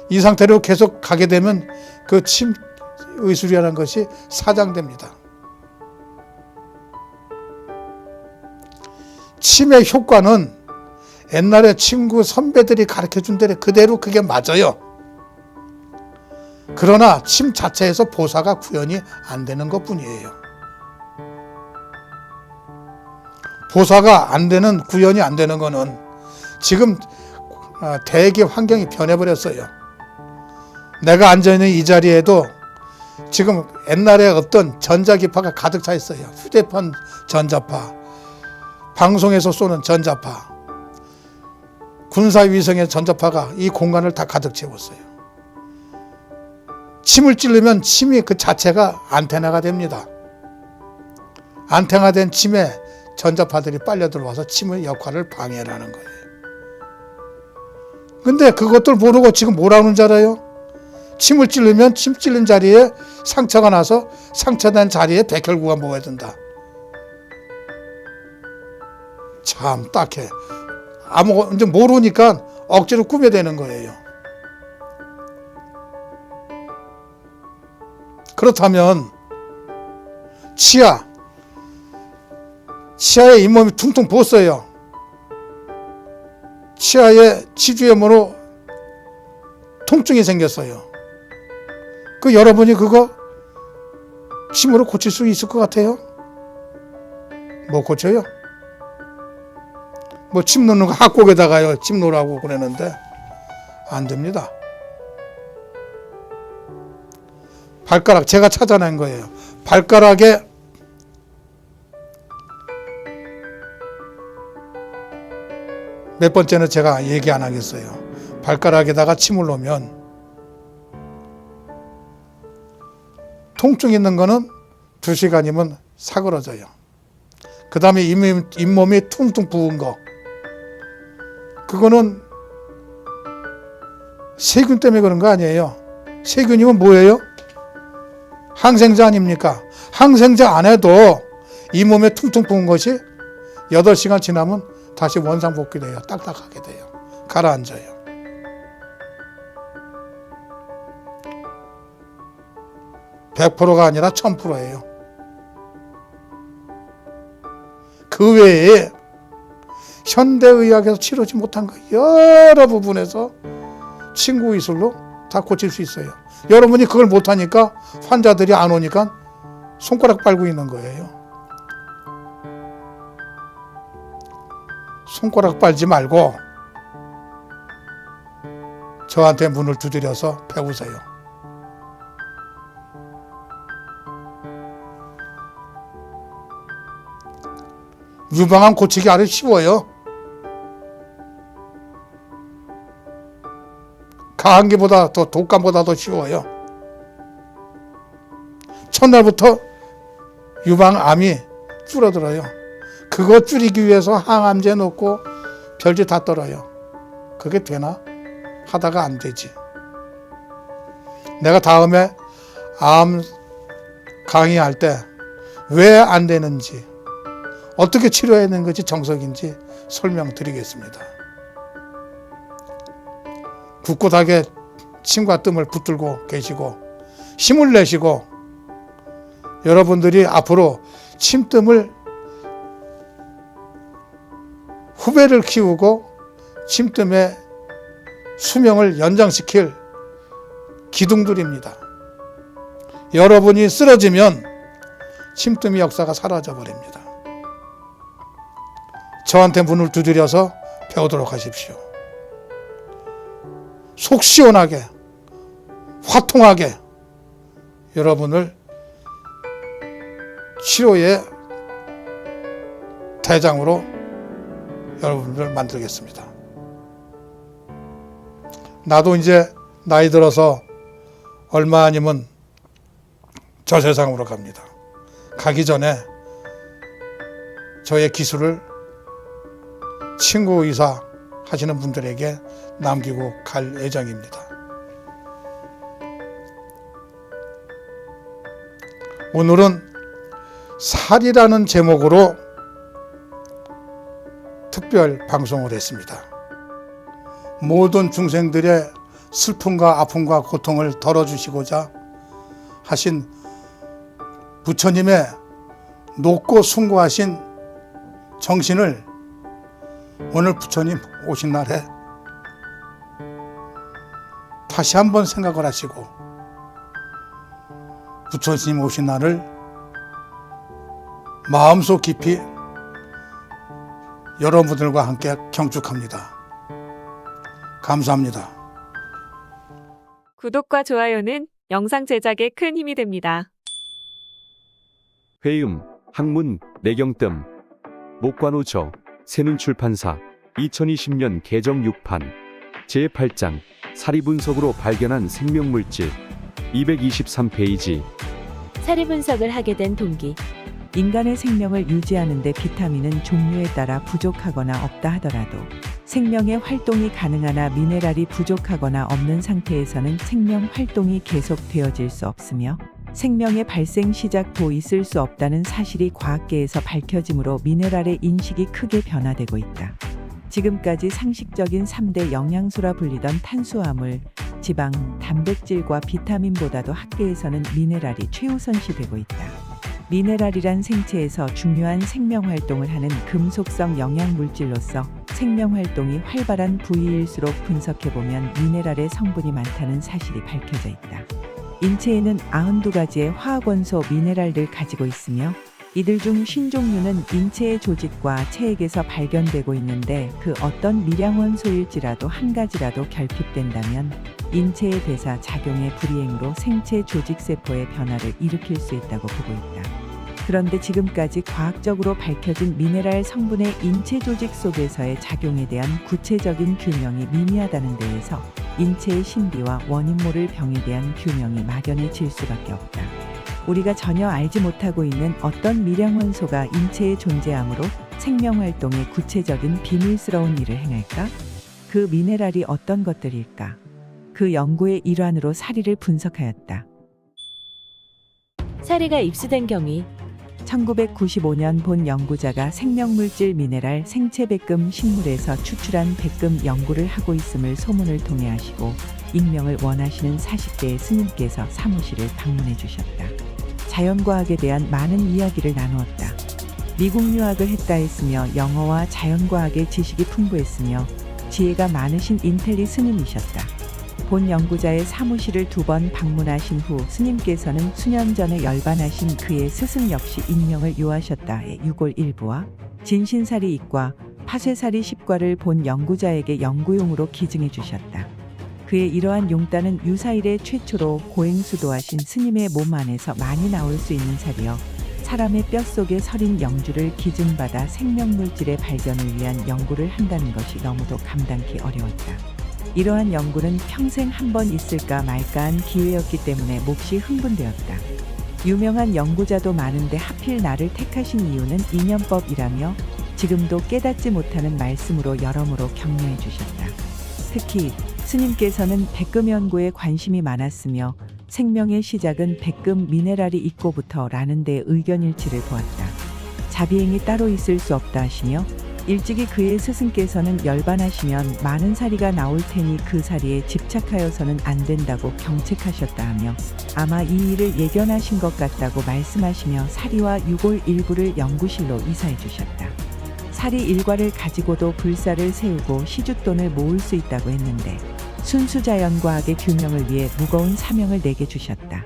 이 상태로 계속 가게 되면 그 침 의술이라는 것이 사장됩니다. 침의 효과는 옛날에 친구 선배들이 가르쳐준 대로 그대로 그게 맞아요. 그러나 침 자체에서 보사가 구현이 안 되는 것뿐이에요. 보사가 안 되는, 구현이 안 되는 거는 지금 대기 환경이 변해버렸어요. 내가 앉아있는 이 자리에도 지금 옛날에 없던 전자기파가 가득 차 있어요. 휴대폰 전자파, 방송에서 쏘는 전자파, 군사위성의 전자파가 이 공간을 다 가득 채웠어요. 침을 찌르면 침이 그 자체가 안테나가 됩니다. 안테나된 침에 전자파들이 빨려 들어와서 침의 역할을 방해를 하는 거예요. 근데 그것들 모르고 지금 뭐라는 줄 알아요? 침을 찌르면 침 찌른 자리에 상처가 나서 상처난 자리에 백혈구가 모여야 된다. 참 딱해. 아무 이제 모르니까 억지로 꾸며대는 거예요. 그렇다면 치아에 잇몸이 퉁퉁 부었어요. 치아에 치주염으로 통증이 생겼어요. 그 여러분이 그거 침으로 고칠 수 있을 것 같아요? 못 고쳐요? 뭐 침 놓는 거 학곡에다가요 침 놓으라고 그러는데 안 됩니다. 발가락 제가 찾아낸 거예요. 발가락에 몇 번째는 제가 얘기 안 하겠어요. 발가락에다가 침을 놓으면 통증 있는 거는 2시간이면 사그러져요. 그 다음에 잇몸이 퉁퉁 부은 거, 그거는 세균 때문에 그런 거 아니에요. 세균이면 뭐예요? 항생제 아닙니까? 항생제 안 해도 잇몸에 퉁퉁 부은 것이 8시간 지나면 다시 원상복귀돼요. 딱딱하게 돼요. 가라앉아요. (100%가) 아니라 (1000%예요) 그 외에 현대의학에서 치료지 못한 거 여러 부분에서 친구 기술로 다 고칠 수 있어요. 여러분이 그걸 못하니까 환자들이 안 오니까 손가락 빨고 있는 거예요. 손가락 빨지 말고 저한테 문을 두드려서 배우세요. 유방암 고치기 아주 쉬워요. 가한기보다 더 독감보다 더 쉬워요. 첫날부터 유방암이 줄어들어요. 그거 줄이기 위해서 항암제 넣고 별짓 다 떨어요. 그게 되나? 하다가 안 되지. 내가 다음에 암 강의할 때 왜 안 되는지, 어떻게 치료해야 되는 건지 정석인지 설명드리겠습니다. 굳굳하게 침과 뜸을 붙들고 계시고 힘을 내시고 여러분들이 앞으로 침뜸을 후배를 키우고 침뜸의 수명을 연장시킬 기둥들입니다. 여러분이 쓰러지면 침뜸의 역사가 사라져 버립니다. 저한테 문을 두드려서 배우도록 하십시오. 속 시원하게, 화통하게 여러분을 치료의 대장으로 여러분을 만들겠습니다. 나도 이제 나이 들어서 얼마 아니면 저 세상으로 갑니다. 가기 전에 저의 기술을 친구 의사 하시는 분들에게 남기고 갈 예정입니다. 오늘은 살이라는 제목으로 특별 방송을 했습니다. 모든 중생들의 슬픔과 아픔과 고통을 덜어주시고자 하신 부처님의 높고 숭고하신 정신을 오늘 부처님 오신 날에 다시 한번 생각을 하시고 부처님 오신 날을 마음속 깊이 여러분들과 함께 경축합니다. 감사합니다. 구독과 좋아요는 영상 제작에 큰 힘이 됩니다. 회음, 학문, 내경뜸, 목관우저, 새눈출판사, 2020년 개정 6판, 제8장, 사리분석으로 발견한 생명물질, 223페이지. 사리분석을 하게 된 동기. 인간의 생명을 유지하는 데 비타민은 종류에 따라 부족하거나 없다 하더라도 생명의 활동이 가능하나 미네랄이 부족하거나 없는 상태에서는 생명 활동이 계속되어질 수 없으며 생명의 발생 시작도 있을 수 없다는 사실이 과학계에서 밝혀지므로 미네랄의 인식이 크게 변화되고 있다. 지금까지 상식적인 3대 영양소라 불리던 탄수화물, 지방, 단백질과 비타민보다도 학계에서는 미네랄이 최우선시되고 있다. 미네랄이란 생체에서 중요한 생명활동을 하는 금속성 영양물질로서 생명활동이 활발한 부위일수록 분석해보면 미네랄의 성분이 많다는 사실이 밝혀져 있다. 인체에는 92가지의 화학원소 미네랄을 가지고 있으며 이들 중 50종류는 인체의 조직과 체액에서 발견되고 있는데 그 어떤 미량원소일지라도 한 가지라도 결핍된다면 인체의 대사 작용의 불이행으로 생체 조직세포의 변화를 일으킬 수 있다고 보고 있다. 그런데 지금까지 과학적으로 밝혀진 미네랄 성분의 인체 조직 속에서의 작용에 대한 구체적인 규명이 미미하다는 데에서 인체의 신비와 원인 모를 병에 대한 규명이 막연해질 수밖에 없다. 우리가 전혀 알지 못하고 있는 어떤 미량원소가 인체에 존재하므로 생명활동에 구체적인 비밀스러운 일을 행할까? 그 미네랄이 어떤 것들일까? 그 연구의 일환으로 사리를 분석하였다. 사리가 입수된 경위. 1995년 본 연구자가 생명물질 미네랄 생체 백금 식물에서 추출한 백금 연구를 하고 있음을 소문을 통해 하시고 익명을 원하시는 40대의 스님께서 사무실을 방문해 주셨다. 자연과학에 대한 많은 이야기를 나누었다. 미국 유학을 했다 했으며 영어와 자연과학의 지식이 풍부했으며 지혜가 많으신 인텔리 스님이셨다. 본 연구자의 사무실을 2번 방문하신 후 스님께서는 수년 전에 열반하신 그의 스승 역시 익명을 요하셨다에 유골 일부와 진신사리 이과, 파쇄사리 10과를 본 연구자에게 연구용으로 기증해 주셨다. 그의 이러한 용단은 유사일에 최초로 고행수도하신 스님의 몸 안에서 많이 나올 수 있는 살이여 사람의 뼛속에 서린 영주를 기증받아 생명물질의 발견을 위한 연구를 한다는 것이 너무도 감당기 어려웠다. 이러한 연구는 평생 한 번 있을까 말까한 기회였기 때문에 몹시 흥분되었다. 유명한 연구자도 많은데 하필 나를 택하신 이유는 인연법이라며 지금도 깨닫지 못하는 말씀으로 여러모로 격려해 주셨다. 특히 스님께서는 백금 연구에 관심이 많았으며 생명의 시작은 백금 미네랄이 있고부터 라는 데 의견일치를 보았다. 자비행이 따로 있을 수 없다 하시며 일찍이 그의 스승께서는 열반하시면 많은 사리가 나올 테니 그 사리에 집착하여서는 안 된다고 경책하셨다 하며 아마 이 일을 예견하신 것 같다고 말씀하시며 사리와 유골 일부를 연구실로 이사해 주셨다. 사리 일과를 가지고도 불사를 세우고 시쮸돈을 모을 수 있다고 했는데 순수 자연과학의 규명을 위해 무거운 사명을 내게 주셨다.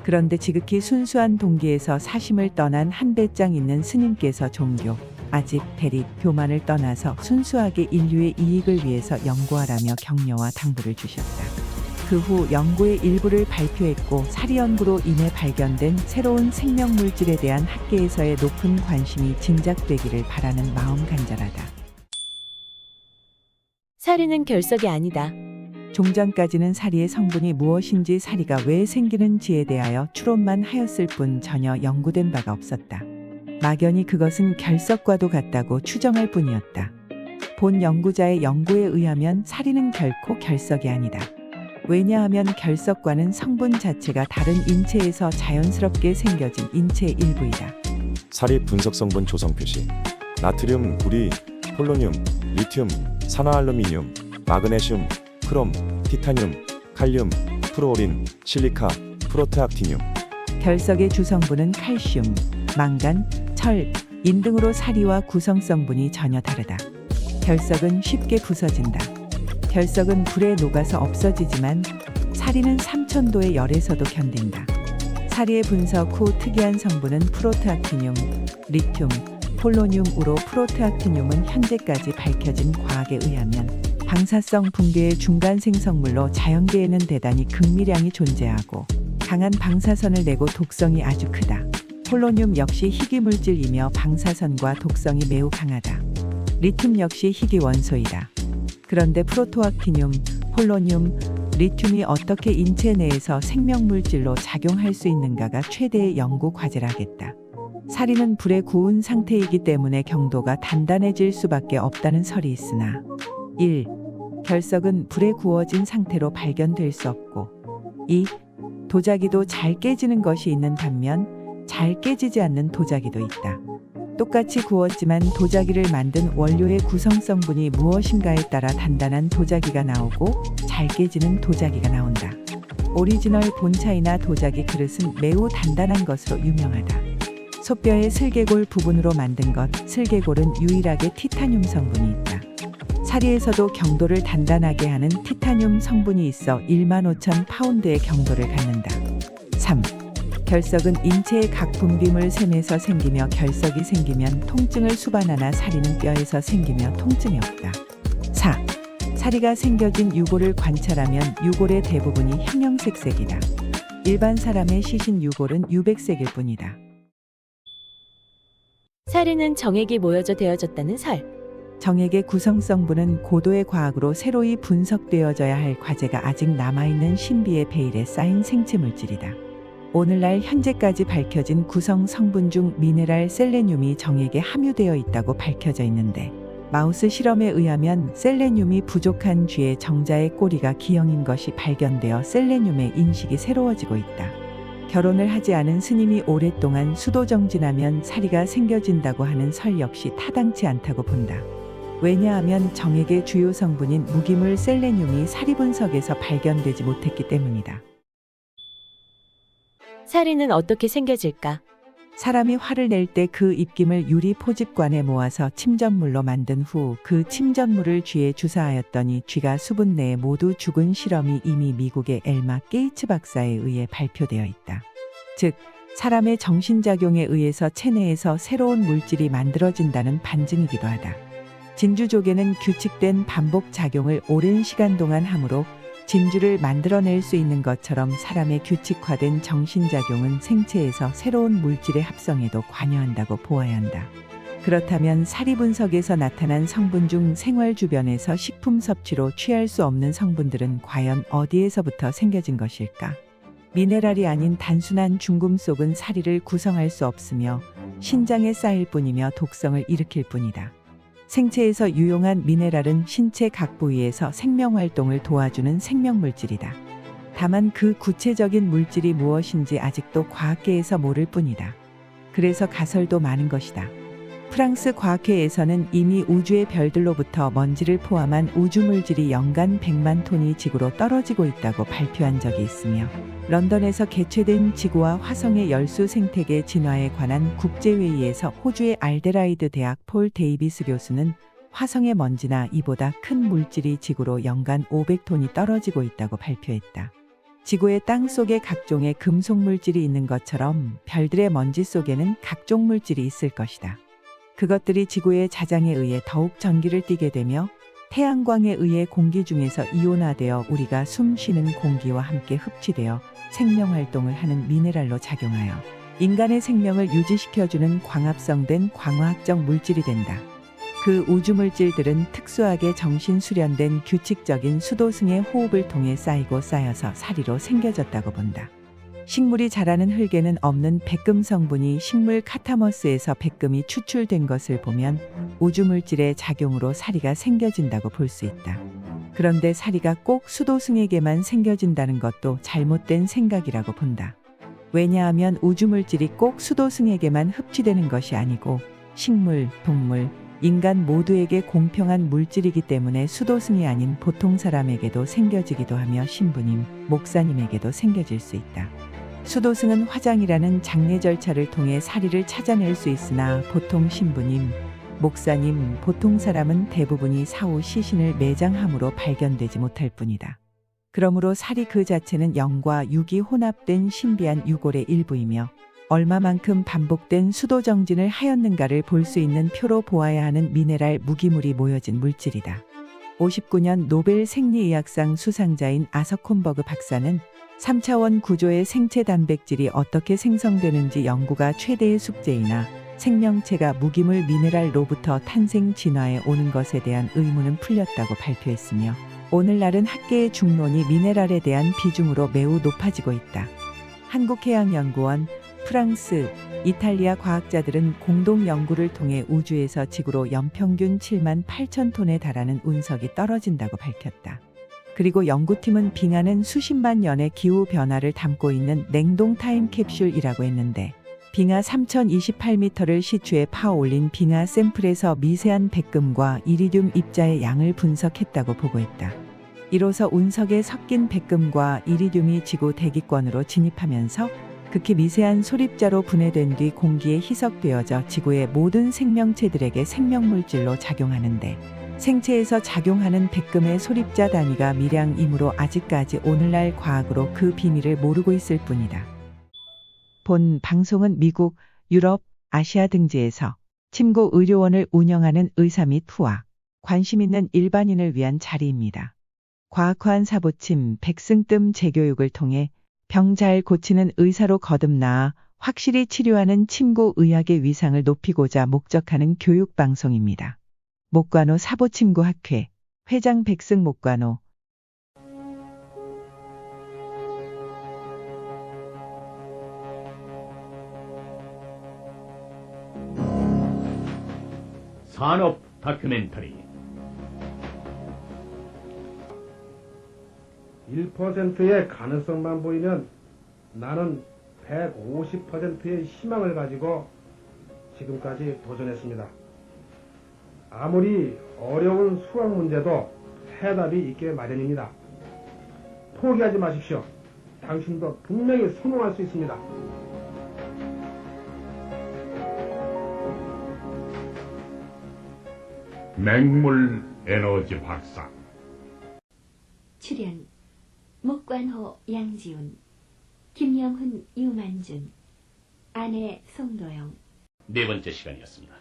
그런데 지극히 순수한 동기에서 사심을 떠난 한 배짱 있는 스님께서 종교, 아집, 대립, 교만을 떠나서 순수하게 인류의 이익을 위해서 연구하라며 격려와 당부를 주셨다. 그 후 연구의 일부를 발표했고 사리 연구로 인해 발견된 새로운 생명물질에 대한 학계에서의 높은 관심이 진작되기를 바라는 마음 간절하다. 사리는 결석이 아니다. 종전까지는 사리의 성분이 무엇인지 사리가 왜 생기는지에 대하여 추론만 하였을 뿐 전혀 연구된 바가 없었다. 막연히 그것은 결석과도 같다고 추정할 뿐이었다. 본 연구자의 연구에 의하면 사리는 결코 결석이 아니다. 왜냐하면 결석과는 성분 자체가 다른 인체에서 자연스럽게 생겨진 인체의 일부이다. 사리 분석 성분 조성 표시. 나트륨, 구리, 폴로늄, 리튬, 산화알루미늄, 마그네슘, 크롬, 티타늄, 칼륨, 프루오린, 실리카, 프로테악티늄. 결석의 주성분은 칼슘, 망간, 철, 인 등으로 사리와 구성성분이 전혀 다르다. 결석은 쉽게 부서진다. 결석은 불에 녹아서 없어지지만 사리는 3000도의 열에서도 견딘다. 사리의 분석 후 특이한 성분은 프로트악티늄, 리튬, 폴로늄으로 프로트악티늄은 현재까지 밝혀진 과학에 의하면 방사성 붕괴의 중간 생성물로 자연계에는 대단히 극미량이 존재하고 강한 방사선을 내고 독성이 아주 크다. 폴로늄 역시 희귀물질이며 방사선과 독성이 매우 강하다. 리튬 역시 희귀 원소이다. 그런데 프로토악티늄, 폴로늄, 리튬이 어떻게 인체 내에서 생명물질로 작용할 수 있는가가 최대의 연구 과제라겠다. 사리는 불에 구운 상태이기 때문에 경도가 단단해질 수밖에 없다는 설이 있으나 1. 결석은 불에 구워진 상태로 발견될 수 없고 2. 도자기도 잘 깨지는 것이 있는 반면 잘 깨지지 않는 도자기도 있다. 똑같이 구웠지만 도자기를 만든 원료의 구성성분이 무엇인가에 따라 단단한 도자기가 나오고 잘 깨지는 도자기가 나온다. 오리지널 본차이나 도자기 그릇은 매우 단단한 것으로 유명하다. 소뼈의 슬개골 부분으로 만든 것, 슬개골은 유일하게 티타늄 성분이 있다. 사리에서도 경도를 단단하게 하는 티타늄 성분이 있어 15,000파운드의 경도를 갖는다. 3. 결석은 인체의 각 분비물 샘에서 생기며 결석이 생기면 통증을 수반하나 사리는 뼈에서 생기며 통증이 없다. 4. 사리가 생겨진 유골을 관찰하면 유골의 대부분이 형형색색이다. 일반 사람의 시신 유골은 유백색일 뿐이다. 사리는 정액이 모여져 되어졌다는 설. 정액의 구성성분은 고도의 과학으로 새로이 분석되어져야 할 과제가 아직 남아있는 신비의 베일에 쌓인 생체물질이다. 오늘날 현재까지 밝혀진 구성 성분 중 미네랄 셀레늄이 정액에 함유되어 있다고 밝혀져 있는데 마우스 실험에 의하면 셀레늄이 부족한 쥐의 정자의 꼬리가 기형인 것이 발견되어 셀레늄의 인식이 새로워지고 있다. 결혼을 하지 않은 스님이 오랫동안 수도정진하면 사리가 생겨진다고 하는 설 역시 타당치 않다고 본다. 왜냐하면 정액의 주요 성분인 무기물 셀레늄이 사리 분석에서 발견되지 못했기 때문이다. 사리는 어떻게 생겨질까? 사람이 화를 낼 때 그 입김을 유리 포집관에 모아서 침전물로 만든 후 그 침전물을 쥐에 주사하였더니 쥐가 수분 내에 모두 죽은 실험이 이미 미국의 엘마 게이츠 박사에 의해 발표되어 있다. 즉, 사람의 정신작용에 의해서 체내에서 새로운 물질이 만들어진다는 반증이기도 하다. 진주조개는 규칙된 반복 작용을 오랜 시간 동안 하므로 진주를 만들어낼 수 있는 것처럼 사람의 규칙화된 정신작용은 생체에서 새로운 물질의 합성에도 관여한다고 보아야 한다. 그렇다면 사리 분석에서 나타난 성분 중 생활 주변에서 식품 섭취로 취할 수 없는 성분들은 과연 어디에서부터 생겨진 것일까? 미네랄이 아닌 단순한 중금속은 사리를 구성할 수 없으며 신장에 쌓일 뿐이며 독성을 일으킬 뿐이다. 생체에서 유용한 미네랄은 신체 각 부위에서 생명활동을 도와주는 생명물질이다. 다만 그 구체적인 물질이 무엇인지 아직도 과학계에서 모를 뿐이다. 그래서 가설도 많은 것이다. 프랑스 과학회에서는 이미 우주의 별들로부터 먼지를 포함한 우주물질이 연간 100만 톤이 지구로 떨어지고 있다고 발표한 적이 있으며 런던에서 개최된 지구와 화성의 열수 생태계 진화에 관한 국제회의에서 호주의 알데라이드 대학 폴 데이비스 교수는 화성의 먼지나 이보다 큰 물질이 지구로 연간 500톤이 떨어지고 있다고 발표했다. 지구의 땅 속에 각종의 금속 물질이 있는 것처럼 별들의 먼지 속에는 각종 물질이 있을 것이다. 그것들이 지구의 자장에 의해 더욱 전기를 띠게 되며 태양광에 의해 공기 중에서 이온화되어 우리가 숨 쉬는 공기와 함께 흡취되어 생명활동을 하는 미네랄로 작용하여 인간의 생명을 유지시켜주는 광합성된 광화학적 물질이 된다. 그 우주물질들은 특수하게 정신 수련된 규칙적인 수도승의 호흡을 통해 쌓이고 쌓여서 사리로 생겨졌다고 본다. 식물이 자라는 흙에는 없는 백금 성분이 식물 카타머스에서 백금이 추출된 것을 보면 우주물질의 작용으로 사리가 생겨진다고 볼 수 있다. 그런데 사리가 꼭 수도승에게만 생겨진다는 것도 잘못된 생각이라고 본다. 왜냐하면 우주물질이 꼭 수도승에게만 흡취되는 것이 아니고 식물, 동물, 인간 모두에게 공평한 물질이기 때문에 수도승이 아닌 보통 사람에게도 생겨지기도 하며 신부님, 목사님에게도 생겨질 수 있다. 수도승은 화장이라는 장례 절차를 통해 사리를 찾아낼 수 있으나 보통 신부님, 목사님, 보통 사람은 대부분이 사후 시신을 매장함으로 발견되지 못할 뿐이다. 그러므로 살이 그 자체는 영과 육이 혼합된 신비한 유골의 일부이며 얼마만큼 반복된 수도 정진을 하였는가를 볼 수 있는 표로 보아야 하는 미네랄 무기물이 모여진 물질이다. 59년 노벨 생리의학상 수상자인 아서콘버그 박사는 3차원 구조의 생체 단백질이 어떻게 생성되는지 연구가 최대의 숙제이나 생명체가 무기물 미네랄로부터 탄생 진화해 오는 것에 대한 의문은 풀렸다고 발표했으며 오늘날은 학계의 중론이 미네랄에 대한 비중으로 매우 높아지고 있다. 한국해양연구원, 프랑스, 이탈리아 과학자들은 공동 연구를 통해 우주에서 지구로 연평균 7만 8천 톤에 달하는 운석이 떨어진다고 밝혔다. 그리고 연구팀은 빙하는 수십만 년의 기후 변화를 담고 있는 냉동 타임캡슐이라고 했는데 빙하 3028m를 시추에 파어 올린 빙하 샘플에서 미세한 백금과 이리듐 입자의 양을 분석했다고 보고했다. 이로써 운석에 섞인 백금과 이리듐이 지구 대기권으로 진입하면서 극히 미세한 소립자로 분해된 뒤 공기에 희석되어져 지구의 모든 생명체들에게 생명물질로 작용하는데 생체에서 작용하는 백금의 소립자 단위가 미량이므로 아직까지 오늘날 과학으로 그 비밀을 모르고 있을 뿐이다. 본 방송은 미국, 유럽, 아시아 등지에서 침구 의료원을 운영하는 의사 및 후아, 관심 있는 일반인을 위한 자리입니다. 과학화한 사보침, 백승뜸 재교육을 통해 병 잘 고치는 의사로 거듭나아 확실히 치료하는 침구 의학의 위상을 높이고자 목적하는 교육 방송입니다. 목관호 사보침구학회 회장 백승 목관호. 산업 다큐멘터리 1%의 가능성만 보이면 나는 150%의 희망을 가지고 지금까지 도전했습니다. 아무리 어려운 수학 문제도 해답이 있게 마련입니다. 포기하지 마십시오. 당신도 분명히 성공할 수 있습니다. 맹물 에너지 박사 출연 목관호 양지훈, 김영훈 유만준, 아내 송도영. 네 번째 시간이었습니다.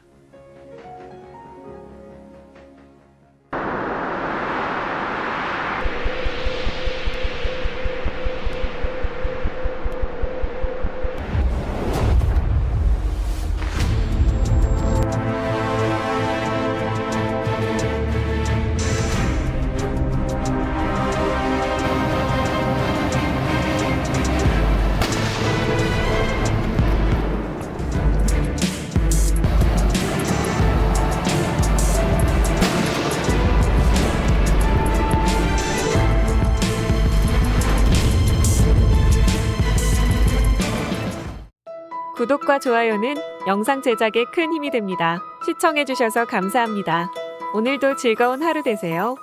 구독과 좋아요는 영상 제작에 큰 힘이 됩니다. 시청해주셔서 감사합니다. 오늘도 즐거운 하루 되세요.